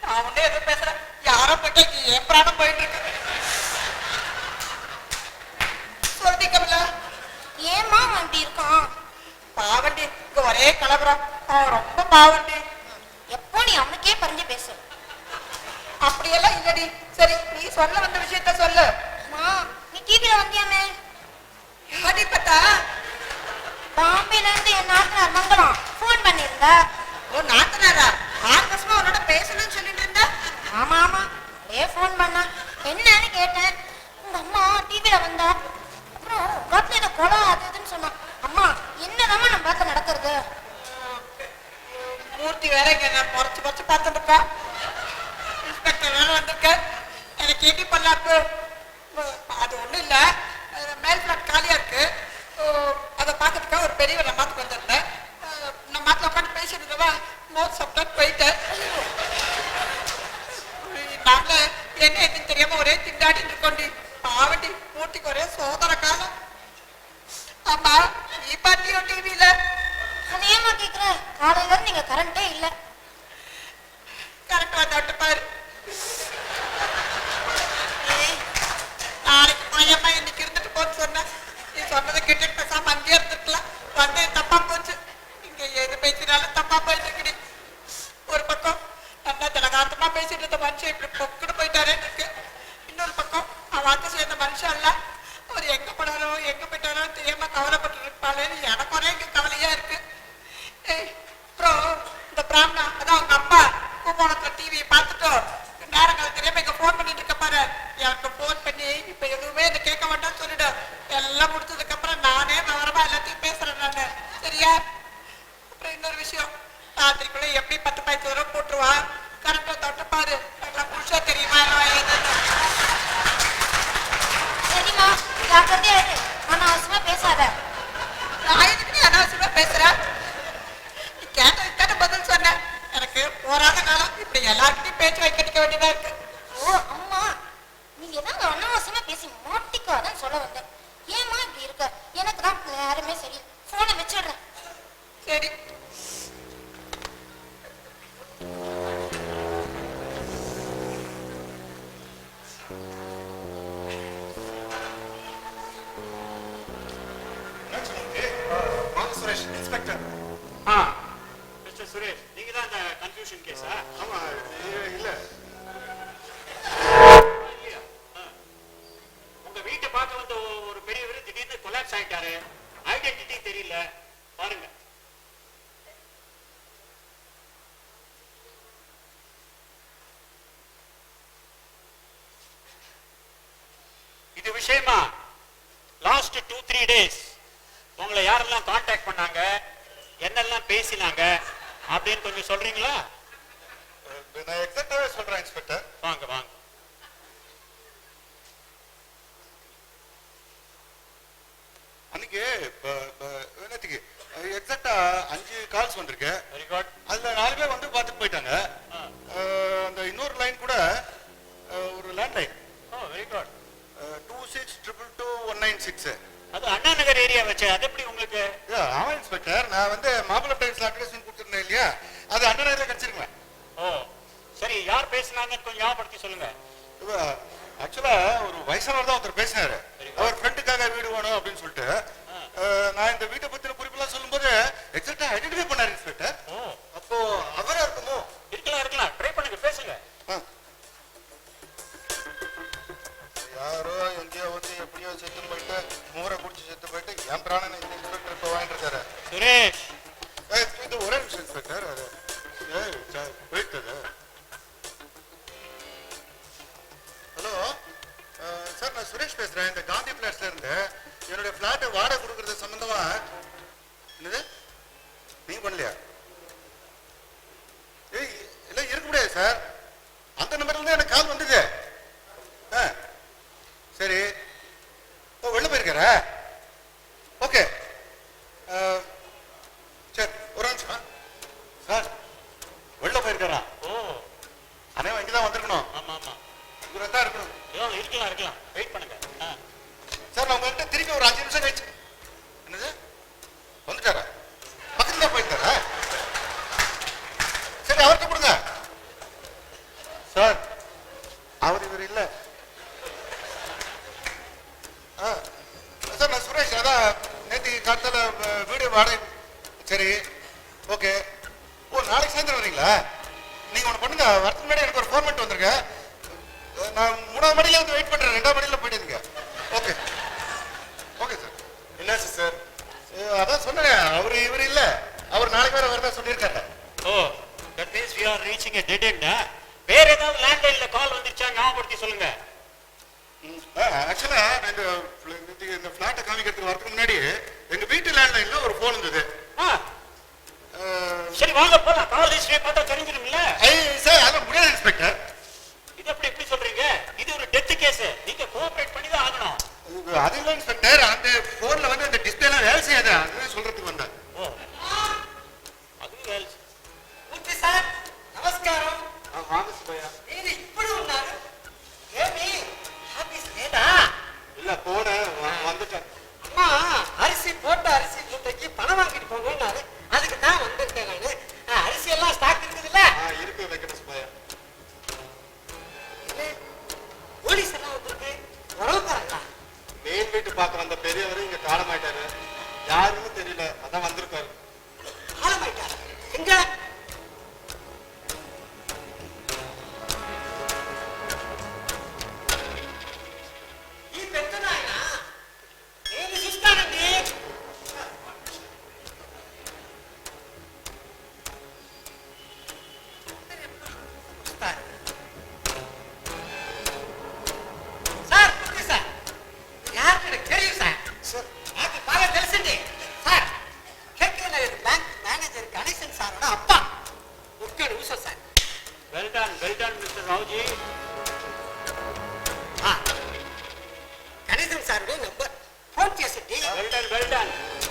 நான் ஒண்ணே எதுவும் பேசுறேன். யாரோ போயிட்டு என் பிராணம் போயிட்டு இருக்கு. சொல்லுடி கமலா. ஏம்மா அவன் இப்படி இருக்கான்? பாவண்டி, இங்க ஒரே கலவரம். ரொம்ப பாவண்டி. எப்போ நீ அவனுக்கே பறிஞ்சு பேசு. அப்படியெல்லாம் இல்லடி. சரி, நீ சொல்ல வந்த விஷயத்த சொல்லு. அம்மா, நீ டிவில வந்தியாமே? யாடி பத்தா? பாம்பேல இருந்து என் நாத்தனார் மங்களம் ஃபோன் பண்ணிருந்தா. ஓ, நாத்தனாரா? 6 வருஷமா உன்னோட பேசணும்னு சொல்லிட்டு இருந்தா? ஆமா ஆமா, அதே ஃபோன் பண்ணா. என்னன்னு கேட்டேன். உங்க அம்மா டிவில வந்தா. அப்புறம் உங்க ஏதோ கொலை அது இதுன்னு சொன்னான். அம்மா, என்னதாம்மா நம்ம பார்த்து நடக்கிறது? மூர்த்தி வேற இங்க நான் பொறச்சு பார்த்துட்டு இருக்கா. இன்ஸ்பெக்டர் வேற வந்திருக்க. எனக்கு ஏடி பண்ணாப்பு. அது ஒண்ணும் இல்ல, மேல் பிளாட் காலியா இருக்கு. அதை பார்க்கறதுக்காக ஒரு பெரியவர் நம்ம மாத்துக்கு வந்திருந்தேன். நம்ம மாத்துல உட்காந்து பேசிட்டு இருந்தவா மோத் சாப்பிட்டு போயிட்டேன். நாங்க என்ன எதுன்னு தெரியாம ஒரே திண்டாடி இருக்கோண்டி. பாவண்டி, மூர்த்திக்கு ஒரே சோதர காலம். ஆமா, நீ பாத்தியோ டிவியில? அதையேம்மா கேக்குற? காலையில இருந்து நீங்க கரண்டே இல்ல. கரெக்ட் வந்தாட்டு பாரு. நாளைக்கு மையமா இன்னைக்கு இருந்துட்டு போன்னு சொன்ன. நீ சொன்னதை கேட்டுட்டு கவலைப்பட்டு இருப்பாளேன்னு எனக்கு ஒரே இங்க கவலையா இருக்கு. அப்புறம் இந்த பிராமணா அதான் அவங்க அப்பா கும்பகோணத்துல டிவியை பார்த்துட்டு நேரங்கள் தெரியாம இங்க போன் பண்ணிட்டு இருக்க பாரு. எனக்கு போன் பண்ணி இப்ப எதுவுமே என்ன கேட்க வேண்டாம்னு சொல்லிடு. எல்லாம் முடிச்சதுக்கு அப்புறம் நானே விவரமா எல்லாத்தையும் பேசுறேன் நானு. சரியா? அப்புறம் இன்னொரு விஷயம், ராத்திரிக்குள்ள எப்படி 10-15 தடவை போட்டுருவான். கரெக்டா தொட்டு பாரு. எல்லாம் புதுசா தெரியுமா? சரிம்மா, ஜாக்கிரதையா இரு. அனாவசியமா பேசாத. நான் எதுக்கு நீ அனாவசியமா பேசுற? நீ கேட்டதுக்கான பதில் சொன்ன. எனக்கு போராத காலம் இப்படி எல்லாருக்கிட்டையும் பேச்சு வைக்க வேண்டியதா இருக்கு. ஓ அம்மா, நீங்க ஏதாவது அனாவசியமா பேசி மாட்டிக்காதான் சொல்ல வந்தேன். ஏம்மா இப்படி இருக்க? எனக்கு தான் யாருமே சரி. போனை வச்சிடுறேன். சரி. வாங்க சுரேஷ், இன்ஸ்பெக்டர். மிஸ்டர் சுரேஷ், நீங்க தான் அந்த கன்ஃபியூஷன் கேஸா? ஆமா, இல்ல இல்லையா? உங்க வீட்டை பார்க்க வந்த ஒரு பெரியவர் திடீர்னு கொலாப்ஸ் ஆயிட்டாரு. ஐடென்டிட்டி தெரியல. பாருங்க. இது விஷயமா லாஸ்ட் 2-3 டேஸ் உங்களை யாரெல்லாம் கான்டாக்ட் பண்ணாங்க, என்னெல்லாம் பேசினாங்க அப்படின்னு கொஞ்சம் சொல்றீங்களா? நான் எக்ஸாக்டாவே சொல்றேன் இன்ஸ்பெக்டர். வாங்க வாங்க. அன்னைக்கு என்னத்துக்கு எக்ஸாக்டா 5 கால்ஸ் வந்திருக்கு. Very good. அதுல 4 பேர் வந்து பார்த்துட்டு போயிட்டாங்க. அந்த இன்னொரு லைன் கூட ஒரு லேண்ட் லைன். ஓ வெரி குட். 26222196. அது அண்ணா நகர் ஏரியா வச்சு அது எப்படி உங்களுக்கு? ஆமா இன்ஸ்பெக்டர், நான் வந்து மாப்பிள்ளை டைம்ஸ்ல அட்ரஸ் கொடுத்துருந்தேன் இல்லையா, அது அண்ணா நகர்ல கிடைச்சிருக்கேன். ஓ சரி, யார் பேசுனாங்கன்னு கொஞ்சம் ஞாபகப்படுத்தி சொல்லுங்க. ஆக்சுவலா ஒரு வயசானவர் தான் ஒருத்தர் பேசினாரு. அவர் ஃப்ரெண்டுக்காக வீடு வேணும் அப்படின்னு சொல்லிட்டு நான் இந்த வீட்டை பத்தின குறிப்பெல்லாம் சொல்லும்போது எக்ஸாக்டா ஐடென்டிஃபை பண்ணாரு இன்ஸ்பெக்டர். ஓ அப்போ அவரா இருக்குமோ? இருக்கலாம், ட்ரை பண்ணுங்க, பேசுங்க. யாரோ எங்கேயோ வந்து எப்படியோ செத்து போயிட்டு மூரை குடிச்சு செத்து போயிட்டு என் பிராணனை இந்த இன்ஸ்பெக்டர் இப்போ வாங்கிட்டு இருக்காரு. சுரேஷ், இது ஒரே நிமிஷம் இன்ஸ்பெக்டர், அது போயிட்டது. ஹலோ சார், நான் சுரேஷ் பேசுறேன். இந்த காந்தி பிளாட்ஸ்ல இருந்து என்னுடைய பிளாட்டை வாடகை கொடுக்கறது சம்பந்தமா. என்னது நீங்க பண்ணலையா? இல்ல இருக்க முடியாது சார், அந்த நம்பர்ல இருந்து எனக்கு கால் வந்தது. சரி, வெளில போயிருக்காரா? ஓகே சரி, ஒரு நிமிஷம் சார். வெளில போயிருக்காரா? ஓ அனைவன் இங்கதான் வந்திருக்கணும். ஆமா ஆமா, இவரை தான் இருக்கணும். இருக்கலாம், வெயிட் பண்ணுங்க. சார், நான் உங்கள்கிட்ட திருப்பி ஒரு 5 நிமிஷம் கழிச்சு. என்னது வந்துட்டாரா? பக்கத்துல போயிருக்காரா? சரி, அவர்கிட்ட கொடுங்க சார். அவர் இவர் இல்ல சார். நான் சுரேஷ், அதான் நேற்று காலத்தால வீடியோ வாடகை. சரி ஓகே. ஓ, நாளைக்கு சாயந்தரம் வரீங்களா? நீங்க ஒன்று பண்ணுங்க, வரதுக்கு முன்னாடி எனக்கு ஒரு ஃபார்மெட் வந்திருக்க. நான் 3ஆவது மணில வந்து வெயிட் பண்றேன். 2ஆவது மணில போயிடுங்க. Okay okay sir. என்னாச்சு சார்? அதான் சொன்னேன், அவர் இவர் இல்ல, அவர் நாளைக்கு வேற வரதா சொல்லியிருக்காரு. ஓ, that means we are reaching a dead end. வேற ஏதாவது லேண்ட்லைன்ல கால் வந்துருச்சா ஞாபகப்படுத்தி சொல்லுங்க. ஆக்சுவலா நான் இந்த பிளாட்டை காமிக்கிறதுக்கு வரதுக்கு முன்னாடி எங்க வீட்டு லேண்ட்லைன்ல ஒரு போன் இருந்தது. சரி வாங்க போலாம், கால் ஹிஸ்டரி பார்த்தா தெரிஞ்சிரும்ல. சார், அது முடியாது இன்ஸ்பெக்டர். இது எப்படி சொல்றீங்க? இது ஒரு டெத் கேஸ், நீங்க கோஆபரேட் பண்ணி தான் ஆகணும். அது இல்ல இன்ஸ்பெக்டர், அந்த போன்ல வந்து அந்த டிஸ்பிளே எல்லாம் வேலை செய்யாது, அதுவே சொல்றதுக்கு வந்தேன். ஓ, அது வேலை. மூர்த்தி சார், நமஸ்காரம். வாங்க சுப்பையா. நீங்க இப்படி உன்னாரு ஏமி ஆபீஸ் ஏடா? இல்ல போட வந்துட்டேன். அம்மா அரிசி போட்ட அரிசி மூட்டைக்கு பணம் வாங்கிட்டு போங்கன்னாரு, அதுக்கு தான் வந்திருக்கேன் நானு. அரிசி எல்லாம் ஸ்டாக் இருக்குதுல்ல? இருக்கு, வைக்கணும் சுப்பையா. போலீஸ் எல்லாம் வந்திருக்கு, உறவுக்காரங்களா? மெயின் வீட்டு பார்க்க வந்த பெரியவர் இங்க காலமாயிட்டாரு. யாருன்னு தெரியல, அதான் வந்திருக்காரு. காலமாயிட்டாரு? எங்க? ఈ పెద్ద నాయన నేను చూస్తానండి.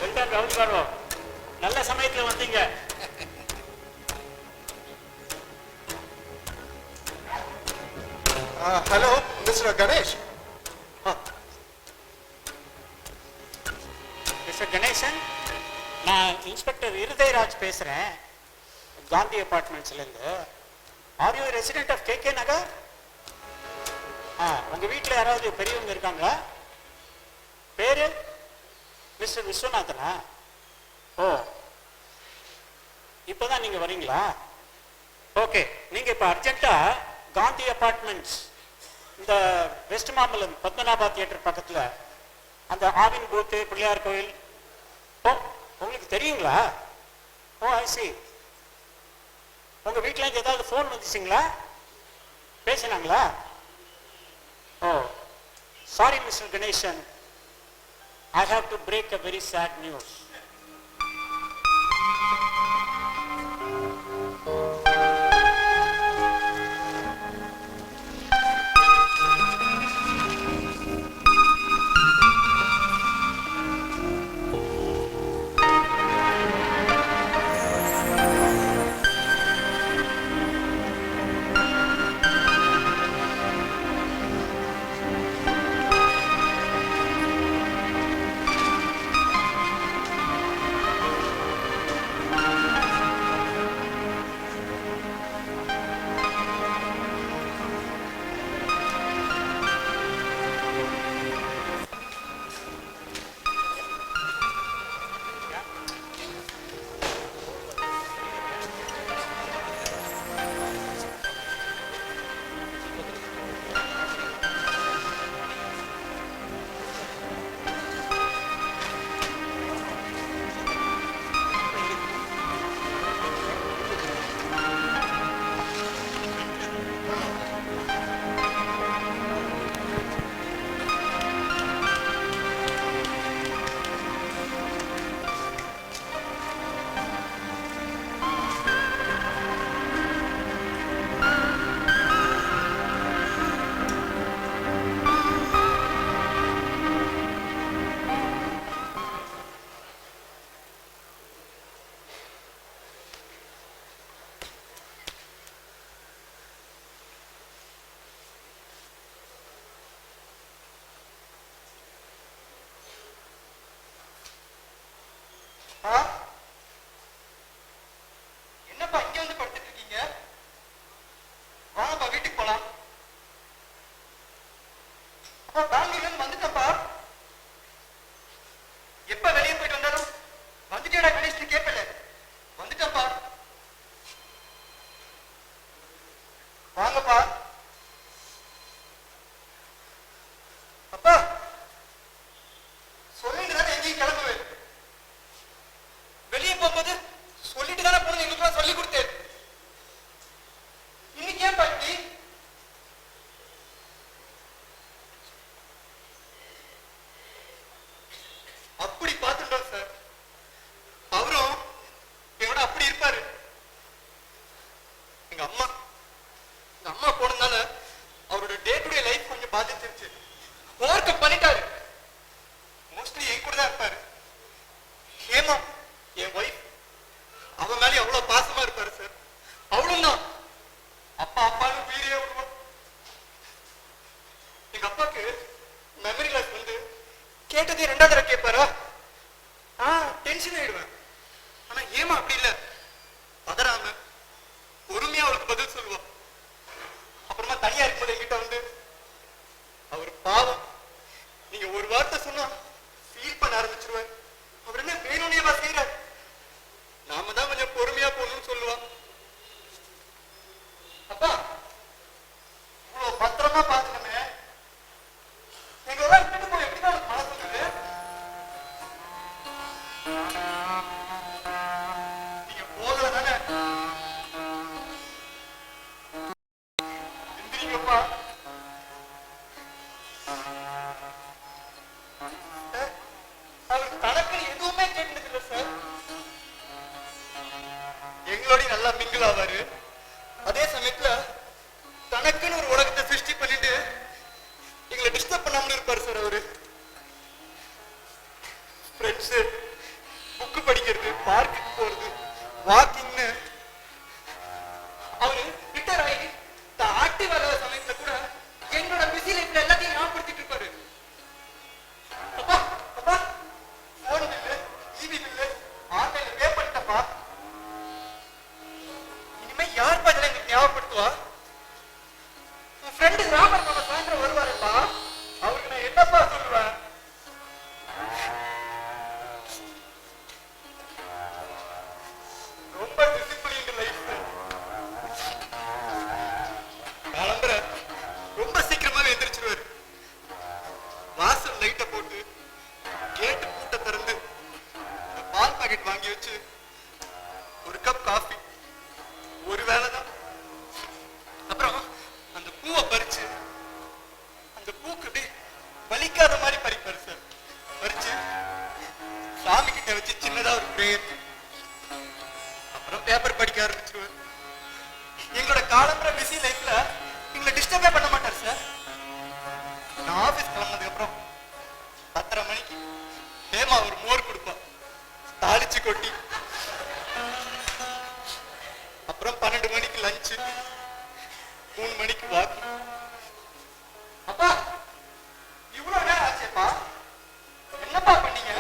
வெல்டன் ரவுடி பாரு, நல்ல சமயத்துல வந்தீங்க. Hello mister Ganesh. Mister Ganesan, நான் இன்ஸ்பெக்டர் இருதயராஜ் பேசுறேன், காந்தி அபார்ட்மெண்ட்ஸ்ல இருந்து. Are you resident of K Nagar? உங்க வீட்டில் யாராவது பெரியவங்க இருக்காங்களா? பேரு மிஸ்டர் விஸ்வநாதனா? ஓ, இப்போதான் நீங்க வரீங்களா? ஓகே, நீங்க இப்ப அர்ஜென்ட்டா காந்தி அபார்ட்மெண்ட்ஸ், இந்த வெஸ்ட் மாம்பலம் பத்மநாபா தியேட்டர் பக்கத்துல அந்த ஆவின் பூத்து பிள்ளையார் கோயில், ஓ உங்களுக்கு தெரியுங்களா? Oh I see. உங்க வீட்டுல இருந்து ஏதாவது ஃபோன் வந்துச்சுங்களா? பேசினாங்களா? Oh sorry mister Ganesan, I have to break a very sad news. என்னப்பா இங்க வந்து படுத்துட்டு இருக்கீங்க? வாங்கப்பா வீட்டுக்கு போலாம். அப்பா பெங்களூர்ல இருந்து வந்துட்டப்பா. எப்ப வெளியே போயிட்டு வந்தாலும் வந்துட்டேடா கணேஷ் கேட்பல. வந்துட்டப்பா. வாங்கப்பா. அப்பா சொல்லிட்டு தானே எங்கேயும் கிளம்புவேன். வெளியே போகும்போது சொல்லிட்டு தானே போன எங்களுக்கு சொல்லி கொடுத்தேன். இன்னைக்கு ஏன் பாட்டி? அப்படி பார்த்துட்டோம் சார். அவரும் என்னோட அப்படி இருப்பாரு. எங்க அம்மா போனதுனால அவரோட டே டு டே லைஃப் கொஞ்சம் பாதிச்சிருச்சு. ஓவர் கம் பண்ணிட்டாரு. மோஸ்ட்லி என் கூட தான் இருப்பாரு. ஹேமா என் ஒய்ஃப், அவன் மேலே எவ்வளவு பாசமா இருப்பாரு சார். அவளும் தான் அப்பான்னு வீடியோ விடுவோம். எங்க அப்பாக்கு மெமரி லாஸ் வந்து கேட்டதே ரெண்டாவது தடவை கேட்பாரா? டென்ஷன் ஆயிடுவேன். ஆனா ஏமா அப்படி இல்ல, பதறாம பொறுமையா அவளுக்கு பதில் சொல்லுவா. அப்புறமா தனியா இருக்கும்போது என்கிட்ட வந்து அவர் பாவம், நீங்க ஒரு வார்த்தை சொன்னா ஃபீல் பண்ண ஆரம்பிச்சிருவேன். அவர் என்ன வேணும்னேவா செய்யறாரு, நாம தான் கொஞ்சம் பொறுமையா போகணும்னு சொல்லுவா. அப்பா இவ்வளவு பத்திரமா பாத்துக்கமே, எங்களெல்லாம் விட்டுட்டு போய் எப்படிதான் உனக்கு மனசு வந்தது? நீங்க போகல தானே? எந்திரிங்கப்பா. அவர் கணக்கு எதுவுமே கேட்டது இல்லை சார். எங்களோட நல்லா மிங்கிள் ஆவாரு. அதே சமயத்துல தனக்குன்னு ஒரு உலகத்தை சிருஷ்டி பண்ணிட்டு எங்களை டிஸ்டர்ப் பண்ணாம இருப்பாரு சார். அவரு ஃப்ரெண்ட்ஸ் புக்கு படிக்கிறது, பார்க்குக்கு போறது, வாக்கிங்னு அவரு ரிட்டையர் ஆகி ஆக்டிவ் வர சமயத்துல கூட என்னோட பிஸி லைஃப்ல எல்லாத்தையும் ஞாபகப்படுத்திட்டு இருப்பாரு. அப்பா அப்பா போன் பில்லு, டிவி பில்லு ஆன்லைன்ல பே பண்ணிட்டப்பா. இனிமே யார் பதில எங்களுக்கு ஞாபகப்படுத்துவா? உன் ஃப்ரெண்டு ராமர் நம்ம சாயந்தரம் வருவாருப்பா, அவருக்கு நான் என்னப்பா சொல்லுவேன்? ரொம்ப டிசிப்ளின் லைஃப். காலம்பர ரொம்ப சீக்கிரமாவே எந்திரிச்சிருவாரு. வாசல் லைட்டை போட்டு கேட்டு பூட்டை திறந்து பால் பாக்கெட் வாங்கி வச்சு ஒரு கப் காஃபி, ஒரு வேளை தான். அப்புறம் அந்த பூவை பறிச்சு அந்த பூக்கு அப்படியே வலிக்காத மாதிரி பறிப்பாரு சார். பறிச்சு சாமி கிட்ட வச்சு சின்னதா ஒரு பிரேயர், அப்புறம் பேப்பர் படிக்க ஆரம்பிச்சிருவாரு. எங்களோட காலம்பர பிஸி லைஃப்ல எங்களை டிஸ்டர்பே பண்ண மாட்டார் சார். நான் ஆபீஸ் கிளம்புனதுக்கு அப்புறம் 10:30 மணிக்கு ஹேமா ஒரு மோர் கொடுப்பா தாளிச்சு கொட்டி. அப்புறம் 12 மணிக்கு லஞ்சு, 3 மணிக்கு வாக்கு. அப்பா இவ்வளவு நேரம் ஆச்சேப்பா, என்னப்பா பண்ணீங்க?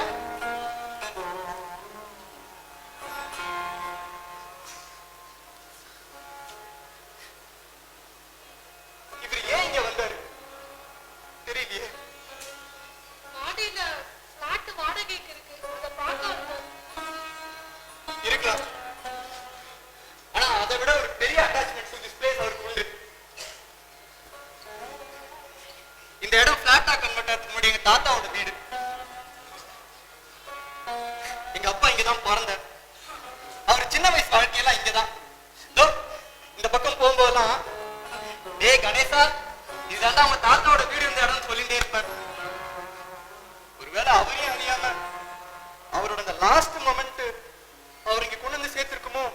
இவர் ஏன் இங்க வந்தாரு தெரியலையே. மாடியில பிளாட் வாடகைக்கு இருக்கு, அதை பார்க்க வந்தோம். இருக்கலாம், ஆனா அதை விட ஒரு பெரிய அட்டாச்மெண்ட் டு திஸ் பிளேஸ் அவருக்கு உண்டு. இந்த இடம் பிளாட்டா கன்வெர்ட் ஆகிறதுக்கு முன்னாடி எங்க தாத்தாவோட வீடு. எங்க அப்பா இங்கதான் பிறந்தார். அவர் சின்ன வயசு வாழ்க்கையெல்லாம் இங்கதான். இதோ இந்த பக்கம் போகும்போதெல்லாம் டேய் கணேசா, இதுதான் அவங்க தாத்தாவோட வீடு இருந்த இடம்னு சொல்லிட்டே இருப்பார். ஒருவேளை அவரையும் அறியாம அவரோட அந்த லாஸ்ட் மொமெண்ட் அவர் இங்க கொண்டு வந்து சேர்த்திருக்குமோ?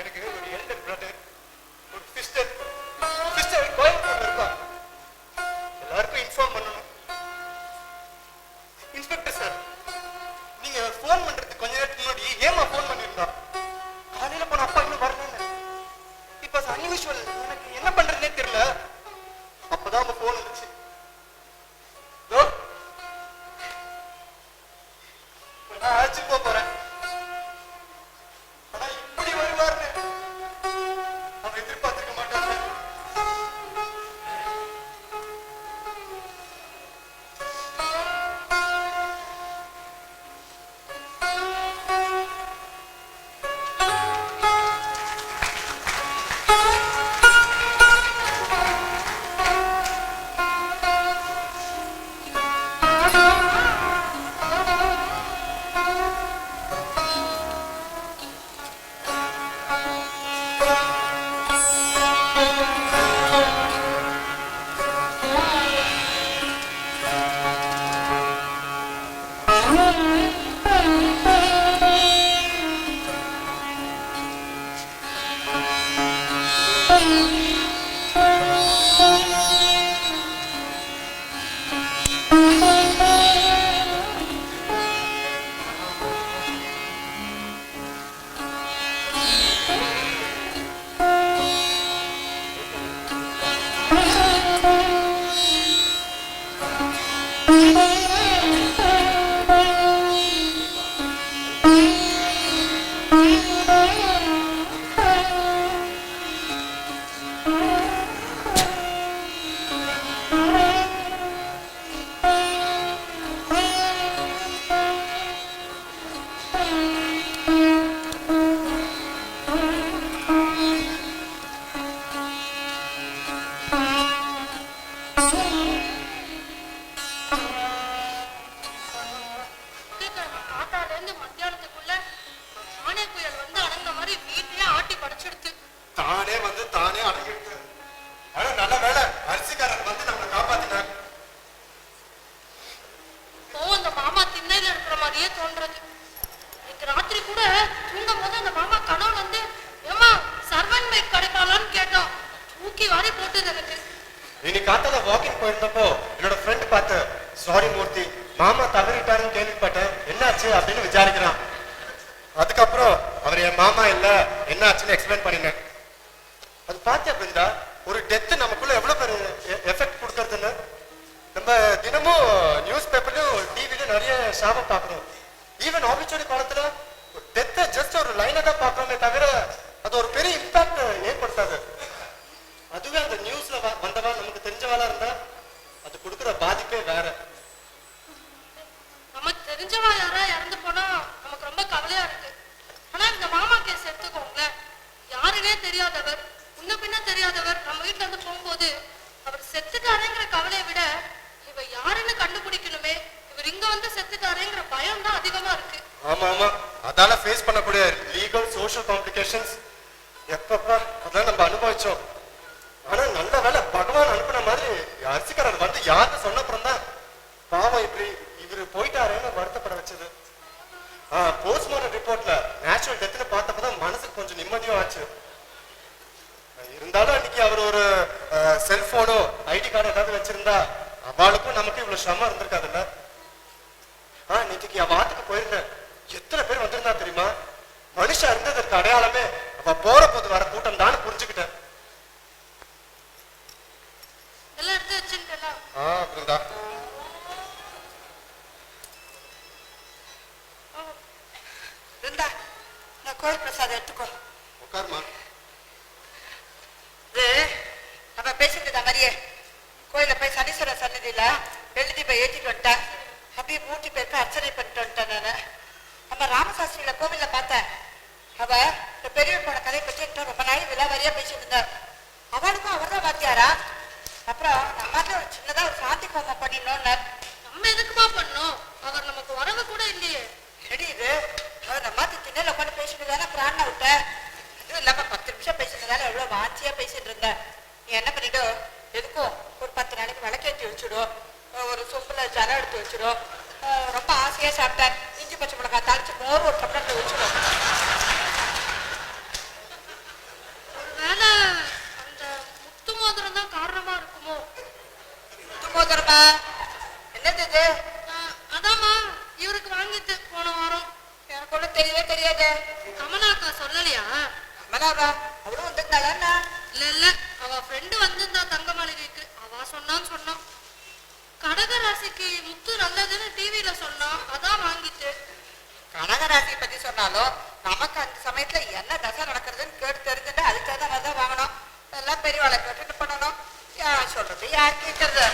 எனக்கு ஒரு எல்டர் பிரதர், ஒரு சிஸ்டர் கோயம்புத்தூர்ல இருக்கா. எல்லாருக்கும் இன்ஃபார்ம் பண்ணணும். இன்ஸ்பெக்டர் சார், நீங்க போன் பண்றதுக்கு கொஞ்ச நேரத்துக்கு முன்னாடி ஏமா போன் பண்ணிருந்தா? காலையில போன அப்பா இன்னும் வரலன்னு. இப்ப அன்யூஷுவல், எனக்கு என்ன பண்றதுனே தெரியல. அப்பதான் அவங்க போன் வந்துச்சு. நான் அழைச்சு போறேன். ஆனா இப்படி வருவாருன்னு ராத்திரி கூட தூங்கும் போது அந்த மாமா கனவுல வந்து ஏமா சர்வன் மேட் கிடைப்பாளான்னு கேட்டோம். தூக்கி வாரி போட்டது எனக்கு. இன்னைக்கு காத்தால வாக்கிங் போயிருந்தப்போ என்னோட ஃப்ரெண்ட் பார்த்து சாரி மூர்த்தி மாமா தவறிட்டாருன்னு கேள்விப்பட்டேன், என்னாச்சு அப்படின்னு விசாரிக்கிறான். அதுக்கப்புறம் அவர் என் மாமா இல்ல என்ன ஆச்சுன்னு எக்ஸ்பிளைன் பண்ணினேன். அது பார்த்தியா பிருந்தா, ஒரு டெத் நமக்குள்ள எவ்வளவு பேர் எஃபெக்ட் கொடுக்கறதுன்னு. நம்ம தினமும் நியூஸ் பேப்பர்லயும் டிவிலயும் நிறைய சாபம் பார்க்கணும். ஈவன் ஆபிச்சுவரி காலத்துல டெத்தை ஜஸ்ட் ஒரு லைனை தான் பார்க்கணுமே தவிர அது ஒரு பெரிய இம்பாக்ட் ஏற்படுத்தாது. அதுவே அந்த நியூஸ்ல வந்தவா நமக்கு தெரிஞ்சவாளா இருந்தா அது கொடுக்குற பாதிப்பே வேற. நமக்கு தெரிஞ்சவா யாரா இறந்து போனா நமக்கு ரொம்ப கவலையா இருக்கு. ஆனா இந்த மாமா கேஸ் எடுத்துக்கோங்களேன், யாருன்னே தெரியாதவர், முன்ன பின்ன தெரியாதவர் நம்ம வீட்டுல இருந்து போகும்போது அவர் செத்துட்டாருங்கிற கவலையை விட இவ யாருன்னு கண்டுபிடிக்கணுமே, இவர் இங்க வந்து செத்துட்டாருங்கிற பயம் தான் அதிகமா இருக்கு. ஆமா ஆமா, அதால ஃபேஸ் பண்ணக்கூடிய லீகல் சோஷியல் காம்ப்ளிகேஷன்ஸ் எப்பப்பா அதான் நம்ம அனுபவிச்சோம். ஆனா நல்ல வேலை பகவான் அனுப்பின மாதிரி அரிசிக்காரர் வந்து யாருன்னு சொன்னப்புறம் தான் பாவம் இப்படி இவரு போயிட்டாருன்னு வருத்தப்பட வச்சது. போஸ்ட்மார்டம் ரிப்போர்ட்ல நேச்சுரல் டெத்னு பார்த்தப்பதான் மனசுக்கு கொஞ்சம் நிம்மதியும் ஆச்சு. இருந்தாலும் அன்னைக்கு அவர் ஒரு செல்போனோ ஐடி கார்டு ஏதாவது வச்சிருந்தா அவளுக்கும் நமக்கு இவ்வளவு சிரமம் இருந்திருக்காதுல்ல. இன்னைக்கு அவ ஆத்துக்கு போயிருந்தேன், எத்தனை பேர் வந்திருந்தா தெரியுமா? மனுஷா இருந்ததற்கு அடையாளமே அவ போற போது வர கூட்டம் தான் புரிஞ்சுக்கிட்டேன். எல்லாம் எடுத்து வச்சுட்டேன். பிருந்தா இருந்தா நான் கோயில் பிரசாதம் எடுத்துக்கோ. உட்காருமா. இது நம்ம பேசிட்டு மாதிரியே கோயில போய் சனீஸ்வரர் சன்னதியில எழுதி போய் ஏற்றிட்டு வந்துட்டேன். அப்படியே மூட்டி பேருக்கு அர்ச்சனை பண்ணிட்டு வந்துட்டேன். நான் நம்ம ராமசாஸ்திரியில கோவில்ல பார்த்தேன். அவ இந்த பெரியவர் போன கதை பற்றி ரொம்ப நாள் விலாவரியா பேசிட்டு இருந்தார். அவளுக்கும் அவர் தான் வாத்தியாரா. அப்புறம் நம்ம ஒரு சின்னதா ஒரு சாந்தி ஹோமம் பண்ணிடணும்னு. நம்ம எதுக்குமா பண்ணோம்? அவர் நமக்கு வரவு கூட இல்லையே. எப்படி இது? அவர் நம்ம திண்ணையில உட்காந்து பேசிட்டு தானே பிராண விட்ட. அதுவும் இல்லாம 10 நிமிஷம் பேசிட்டதால எவ்வளவு வாஞ்சியா பேசிட்டு இருந்தேன். நீ என்ன பண்ணிடு, எதுக்கும் ஒரு 10 நாளைக்கு விளக்கேற்றி வச்சுடும், ஒரு சொம்புல ஜலம் எடுத்து வச்சிடும். ரொம்ப ஆசையா சாப்பிட்டேன், இஞ்சி பச்சை மிளகாய் தாளிச்சு மோர் ஒரு டம்ளர்ல வச்சிடும். ஒருவேளை அந்த முத்து மோதிரம் தான் காரணமா இருக்குமோ? முத்து மோதிரமா? என்னது இது? அதாம்மா இவருக்கு வாங்கிட்டு போன வாரம். எனக்கு ஒன்றும் தெரியவே தெரியாது. கமலாக்கா சொல்லலையா? கமலாவா? அவளும் வந்திருந்தாளா? இல்ல அவ ஃப்ரெண்டு வந்திருந்தா தங்க மாளிகைக்கு. அவ சொன்னான் கடகராசிக்கு முத்து நல்லதுன்னு டிவியில சொன்னா, அதான் வாங்கிட்டு. கடகராசி பத்தி சொன்னாலும் நமக்கு அந்த சமயத்துல என்ன தசை நடக்கிறதுன்னு கேட்டு தெரிஞ்சுட்டு அதுக்கு தகுந்த மாதிரி தான் வாங்கணும். எல்லாம் பெரியவாளை கேட்டுட்டு பண்ணணும். யார் சொல்றது யார் கேட்கறது?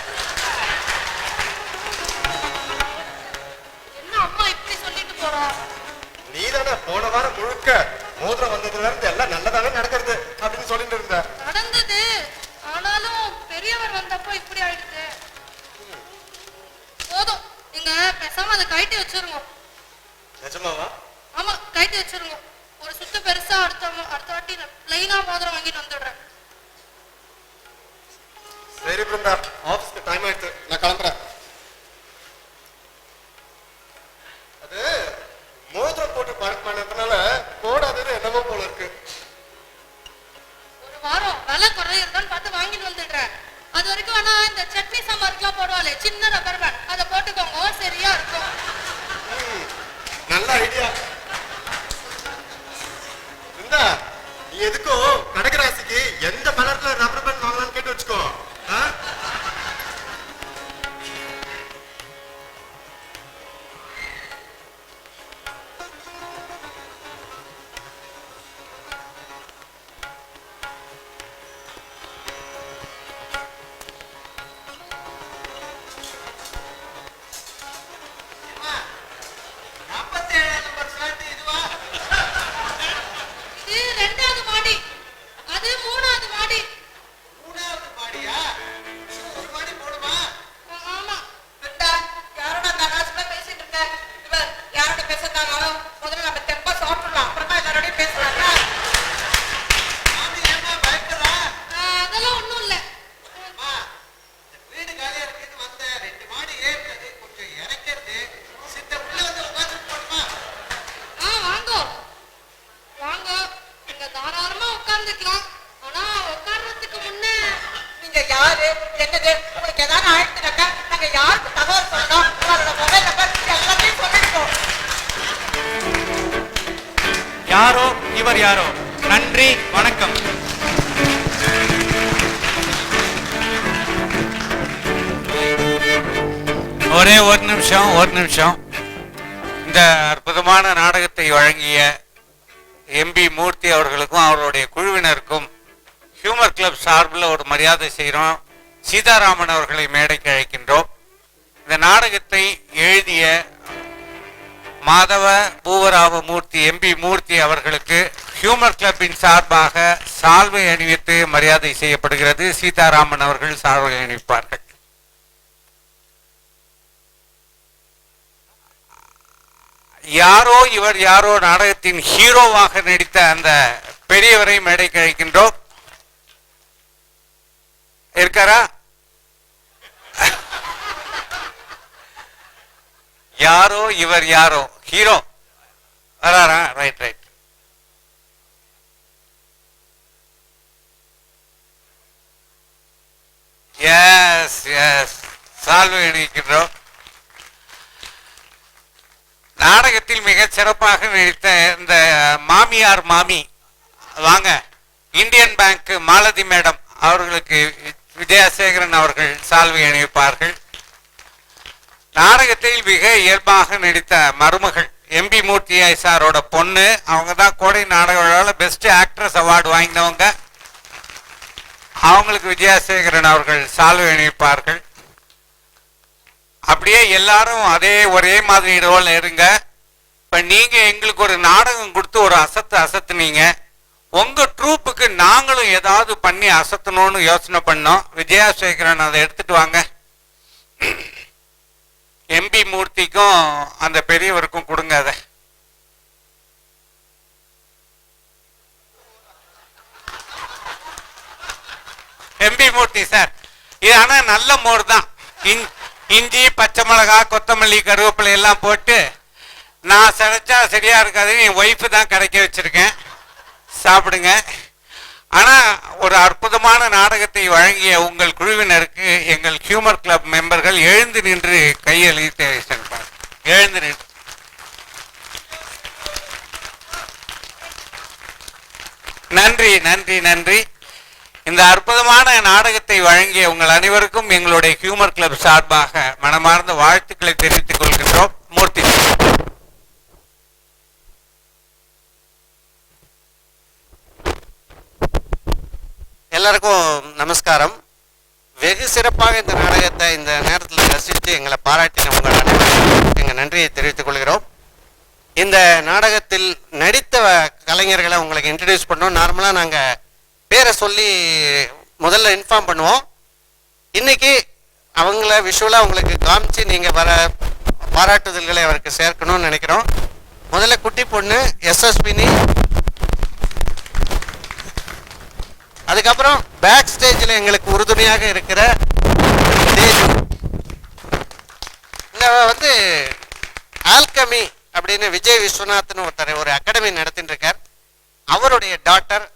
என்ன அம்மா இப்படி சொல்லிட்டு போறா? நீ தானே போன வாரம் முழுக்க மோதிரம் வந்ததுல இருந்து எல்லாம் நல்லதாவே நடக்கிறது அப்படின்னு சொல்லிட்டு இருந்த. நடந்தது, ஆனாலும் பெரியவர் வந்தப்போ இப்படி ஆயிடுச்சு. போதும், நீங்க பேசாம அதை கழட்டி வச்சிருங்க. நிஜமாவா? ஆமா, கழட்டி வச்சிருங்க. ஒரு சுத்து பெருசா அடுத்த வாட்டி லைனா மோதிரம் வாங்கிட்டு வந்துடுறேன். சரி பிருந்தா, ஆபீஸ்க்கு டைம் ஆயிடுச்சு, நான் கிளம்புறேன். அது மோதிரம் போட்டு பழக்கமானதுனால போடாதது என்னவோ போல இருக்கு. ஒரு வாரம் விலை குறையிருந்தான்னு பார்த்து வாங்கிட்டு வந்துடுறேன். அது வரைக்கும் வேணா இந்த சட்னி சாம்பாருக்குலாம் போடுவாளே சின்ன ரப்பர் பேண்ட், அதை போட்டுக்கோங்க, சரியா இருக்கும். நல்ல ஐடியா. பிருந்தா, நீ எதுக்கும் கடகராசிக்கு எந்த கலர்ல ரப்பர் பேண்ட் வாங்கலாம்னு கேட்டு வச்சுக்கோ. இது 2வது மாடி, அது 3வது மாடி. யாரு என்னது உங்களுக்கு ஏதாவது ஆயிடுச்சுனாக்கா நாங்க யாருக்கு தகவல் சொல்லணும் அவரோட மொபைல் நம்பர் எல்லாத்தையும் சொல்லிருக்கோம். யாரோ இவர் யாரோ. நன்றி, வணக்கம். ஒரே ஒரு நிமிஷம். இந்த அற்புதமான நாடகத்தை வழங்கிய எம்பி மூர்த்தி அவர்களுக்கும் அவருடைய குழுவினருக்கும் ஹியூமர் கிளப் சார்பில் ஒரு மரியாதை செய்கிறோம். சீதாராமன் அவர்களை மேடைக்கு அழைக்கின்றோம். இந்த நாடகத்தை எழுதிய மாதவ பூவராவ மூர்த்தி எம்பி மூர்த்தி அவர்களுக்கு ஹியூமர் கிளப்பின் சார்பாக சால்வை அணிவித்து மரியாதை செய்யப்படுகிறது. சீதாராமன் அவர்கள் சால்வை அணிவிப்பார்கள். யாரோ இவர் யாரோ நாடகத்தின் ஹீரோவாக நடித்த அந்த பெரியவரை மேடைக்கு அழைக்கின்றோம். இருக்காரா? யாரோ இவர் யாரோ ஹீரோ வராரா? ரைட். எஸ் சால்வை அணிவிக்கின்றோம். நாடகத்தில் மிக சிறப்பாக நடித்த இந்த மாமியார் மாமி வாங்க இந்தியன் பேங்க் மாலதி மேடம் அவர்களுக்கு விஜயசேகரன் அவர்கள் சால்வை அணிவிப்பார்கள். நாடகத்தில் மிக இயல்பாக நடித்த மருமகள் எம்பி மூர்த்தி சாரோட பொண்ணு, அவங்க தான் கோடை நாடக விழாவில் பெஸ்ட் ஆக்ட்ரஸ் அவார்டு வாங்கினவங்க. அவங்களுக்கு விஜயசேகரன் அவர்கள் சால்வை அணிவிப்பார்கள். அப்படியே எல்லாரும் ஒரே மாதிரி ரோல் இருங்க. இப்ப நீங்க எங்களுக்கு ஒரு நாடகம் கொடுத்து ஒரு அசத்துனீங்க. உங்க ட்ரூப்புக்கு நாங்களும் ஏதாவது பண்ணி அசத்தணும்னு யோசனை பண்ணோம். விஜயசேகரன் அதை எடுத்துட்டு வாங்க. எம்பி மூர்த்திக்கும் அந்த பெரியவருக்கும் கொடுங்க. அதை எம்பி மூர்த்தி சார், இது ஆனா நல்ல மோர் தான். இஞ்சி, பச்சை மிளகா, கொத்தமல்லி, கருவேப்பிலை எல்லாம் போட்டு நான் சமைச்சா சரியா இருக்காது. என் ஒய்ஃபு தான் கரைக்க வச்சிருக்கேன், சாப்பிடுங்க. ஆனா ஒரு அற்புதமான நாடகத்தை வழங்கிய உங்கள் குழுவினருக்கு எங்கள் ஹியூமர் கிளப் மெம்பர்கள் எழுந்து நின்று கையெழுத்து எழுந்து நின்று நன்றி. இந்த அற்புதமான நாடகத்தை வழங்கிய உங்கள் அனைவருக்கும் எங்களுடைய ஹியூமர் கிளப் சார்பாக மனமார்ந்த வாழ்த்துக்களை தெரிவித்துக் கொள்கின்றோம். மூர்த்தி எல்லாருக்கும் நமஸ்காரம். வெகு சிறப்பாக இந்த நாடகத்தை இந்த நேரத்தில் ரசித்து எங்களை பாராட்டின உங்கள் அனைவருக்கும் எங்கள் நன்றியை தெரிவித்துக் கொள்கிறோம். இந்த நாடகத்தில் நடித்த கலைஞர்களை உங்களுக்கு இன்ட்ரடியூஸ் பண்ணோம். நார்மலாக நாங்கள் பேரை சொல்லி முதல்ல இன்ஃபார்ம் பண்ணுவோம். இன்னைக்கு அவங்கள விஷுவலாக உங்களுக்கு காமிச்சு நீங்கள் வர பாராட்டுதல்களை அவருக்கு சேர்க்கணும்னு நினைக்கிறோம். முதல்ல குட்டி பொண்ணு எஸ்எஸ்பினி, அதுக்கப்புறம் பேக் ஸ்டேஜில் எங்களுக்கு உறுதுணையாக இருக்கிற தேஜு. இந்த வந்து ஆல்கமி அப்படின்னு விஜய் விஸ்வநாத்னு ஒருத்தர் ஒரு அகாடமி நடத்திட்டு இருக்கார். அவருடைய டாட்டர்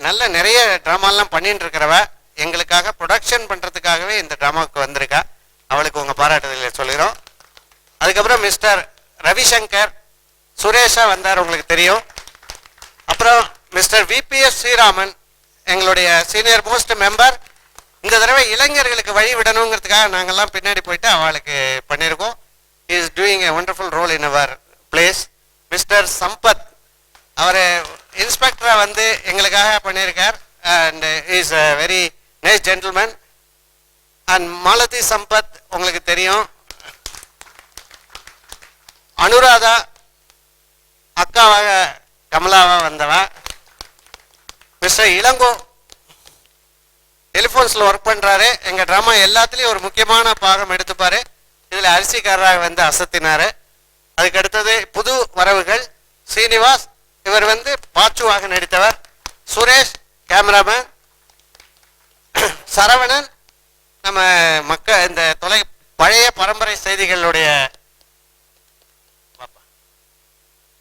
நல்ல நிறைய ட்ராமாலாம் பண்ணிட்டு இருக்கிறவ, எங்களுக்காக ப்ரொடக்ஷன் பண்ணுறதுக்காகவே இந்த ட்ராமாவுக்கு வந்திருக்கா. அவளுக்கு உங்கள் பாராட்டுதலை சொல்கிறோம். அதுக்கப்புறம் மிஸ்டர் ரவிசங்கர் சுரேஷா வந்தார், உங்களுக்கு தெரியும். அப்புறம் மிஸ்டர் விபிஎஸ் ஸ்ரீராமன் எங்களுடைய சீனியர் மோஸ்ட் மெம்பர். இந்த தடவை இளைஞர்களுக்கு வழி விடணுங்கிறதுக்காக நாங்கள்லாம் பின்னாடி போயிட்டு அவளுக்கு பண்ணியிருக்கோம். Is doing a wonderful role in our plays. Mr Sampath அவர் இன்ஸ்பெக்டராக வந்து எங்களுக்காக பண்ணியிருக்கார். And is a very nice gentleman. And Malathi Sampath உங்களுக்கு தெரியும். அனுராதா அக்காவாக கமலாவாக வந்தவா. மிஸ்டர் இளங்கோ டெலிஃபோன்ஸில் ஒர்க் பண்ணுறாரு. எங்கள் ட்ராமா எல்லாத்துலேயும் ஒரு முக்கியமான பாகம் எடுத்துப்பார். இதில் அரிசிக்காரராக வந்து அசத்தினார். அதுக்கு அடுத்தது புது வரவுகள் ஸ்ரீனிவாஸ், இவர் வந்து பாச்சுவாக நடித்தவர். சுரேஷ் கேமராமேன். சரவணன் நம்ம இந்த பழைய பரம்பரை செய்திகளுடைய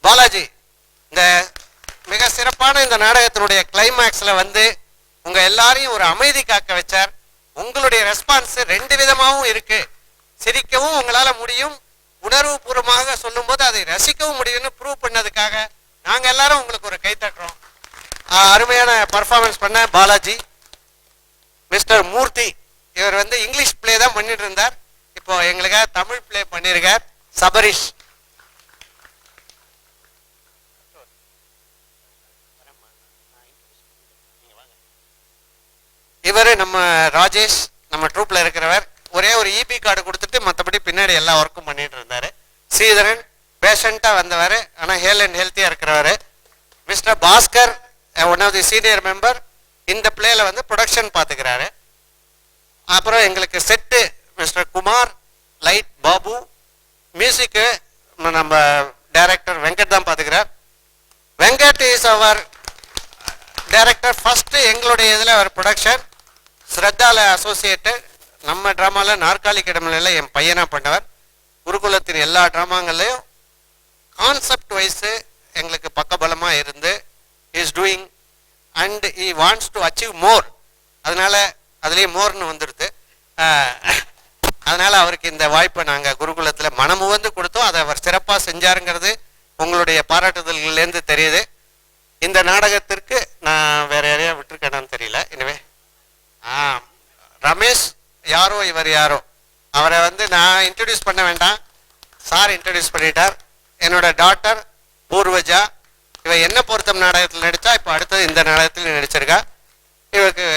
பாலாஜி. இந்த மிக சிறப்பான இந்த நாடகத்தினுடைய கிளைமேக்ஸில் வந்து உங்க எல்லாரையும் ஒரு அமைதி காக்க வச்சார். உங்களுடைய ரெஸ்பான்ஸ் ரெண்டு விதமாகவும் இருக்கு. சிரிக்கவும் உங்களால முடியும், உணர்வு பூர்வமாக சொல்லும் போது அதை ரசிக்கவும் முடியும்னு ப்ரூவ் பண்ணதுக்காக நாங்க எல்லாரும் உங்களுக்கு ஒரு கை தட்டுறோம். அருமையான பர்ஃபார்மன்ஸ் பண்ண பாலாஜி. மிஸ்டர் மூர்த்தி, இவர் வந்து இங்கிலீஷ் பிளே தான் பண்ணிட்டு இருந்தார், இப்போ எங்களுக்காக தமிழ் பிளே பண்ணியிருக்கார். சபரிஷ், இவர் நம்ம ராஜேஷ், நம்ம ட்ரூப்ல இருக்கிறவர். ஒரே ஒரு இபி கார்டு கொடுத்துட்டு மற்றபடி பின்னாடி எல்லா ஒர்க்கும் பண்ணிட்டு இருந்தாரு. ஸ்ரீதரன், பேஷண்டா வந்தவர், ஆனா ஹேல் அண்ட் ஹெல்த்தியா இருக்கிறவர். Mr Bhaskar, one of the senior member, இந்த பிளேல வந்து ப்ரொடக்ஷன் பார்த்துக்கிறாரு. அப்புறம் எங்களுக்கு set Mr Kumar, light Babu, மியூசிக்கு நம்ம டைரக்டர் வெங்கட் தான் பார்த்துக்கிறார். Venkat is our director. First எங்களுடைய இதில் அவர் ப்ரொடக்ஷன் ஸ்ரத்தால அசோசியேட்டட். நம்ம ட்ராமாவில் நாற்காலி கிடமில் என் பையனாக பண்ணவர். குருகுலத்தின் எல்லா ட்ராமாங்கள்லையும் கான்செப்ட் வைஸு எங்களுக்கு பக்கபலமாக இருந்து is doing and he wants to achieve more. அதனால அதுலேயும் மோர்னு வந்துடுது. அதனால அவருக்கு இந்த வாய்ப்பை நாங்கள் குருகுலத்தில் மனமுவந்து கொடுத்தோம். அதை அவர் சிறப்பாக செஞ்சாருங்கிறது உங்களுடைய பாராட்டுதல்கள்லேருந்து தெரியுது. இந்த நாடகத்திற்கு நான் வேற யாரையா விட்டுருக்கேனான்னு தெரியல. எனவே ரமேஷ் யாரோ இவர் யாரோ, அவரை வந்து நான் இன்ட்ரடியூஸ் பண்ண வேண்டாம், சார் இன்ட்ரடியூஸ் பண்ணிட்டார். என்னோட டாட்டர் பூர்வஜா, இவ என்ன பொருத்தம் நாடகத்தில் நடித்தா இப்போ அடுத்தது இந்த நாடகத்தில் நடிச்சிருக்கா. இவருக்கு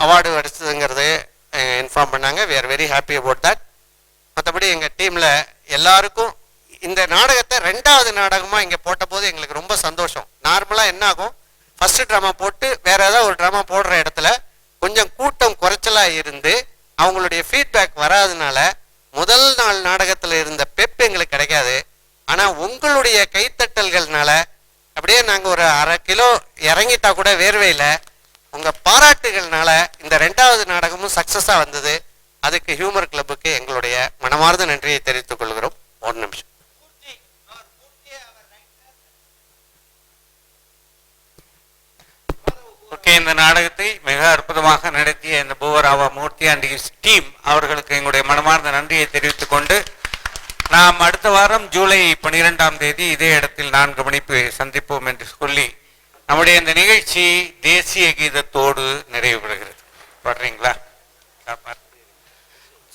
அவார்டு அடிச்சதுங்கிறது இன்ஃபார்ம் பண்ணாங்க. We are very happy about that. மற்றபடி எங்கள் டீமில் எல்லாருக்கும் இந்த நாடகத்தை ரெண்டாவது நாடகமாக இங்கே போட்ட போது எங்களுக்கு ரொம்ப சந்தோஷம். நார்மலாக என்ன ஆகும், ஃபர்ஸ்ட் ட்ராமா போட்டு வேற ஏதாவது ஒரு ட்ராமா போடுற இடத்துல கொஞ்சம் கூட்டம் குறைச்சலாக இருந்து அவங்களுடைய ஃபீட்பேக் வராதனால முதல் நாள் நாடகத்தில் இருந்த பெப் எங்களுக்கு கிடைக்காது. ஆனால் உங்களுடைய கைத்தட்டல்கள்னால அப்படியே நாங்கள் ஒரு 1/2 கிலோ இறங்கிட்டா கூட வேர்வையில் உங்கள் பாராட்டுகள்னால இந்த ரெண்டாவது நாடகமும் சக்ஸஸாக வந்தது. அதுக்கு ஹியூமர் கிளப்புக்கு எங்களுடைய மனமார்ந்த நன்றியை தெரிவித்துக் கொள்கிறோம். ஒரு நிமிஷம். ஓகே, இந்த நாடகத்தை மிக அற்புதமாக நடத்திய இந்த பூவராவா மூர்த்தி அண்ட் ஹிஸ் டீம் அவர்களுக்கு எங்களுடைய மனமார்ந்த நன்றியை தெரிவித்துக் கொண்டு நாம் அடுத்த வாரம் ஜூலை 12ஆம் தேதி இதே இடத்தில் 4 மணிக்கு சந்திப்போம் என்று சொல்லி நம்முடைய இந்த நிகழ்ச்சி தேசிய கீதத்தோடு நிறைவு பெறுகிறது. பாடுறீங்களா?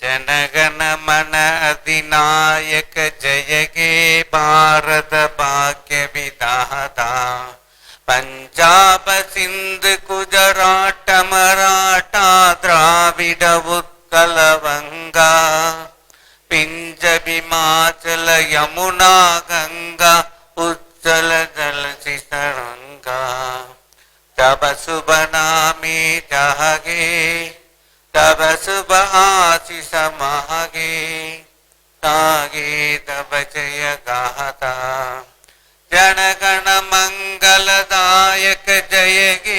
ஜனகண மன அதிநாயக ஜெயகே பாரத பாக்ய விதாதா பஞ்சாப சிந்து குஜராட்ட மராட்டா திராவிட உத்கல வங்கா பிஞ்சபி மாச்சல யமுனா கங்கா உச்சல ஜல சிசரங்கா தப சுப நாமே ஜஹகே தப சுப ஆசிஷ மஹகே தாகே தப ஜய காதா जनगण मंगलदायक जय गे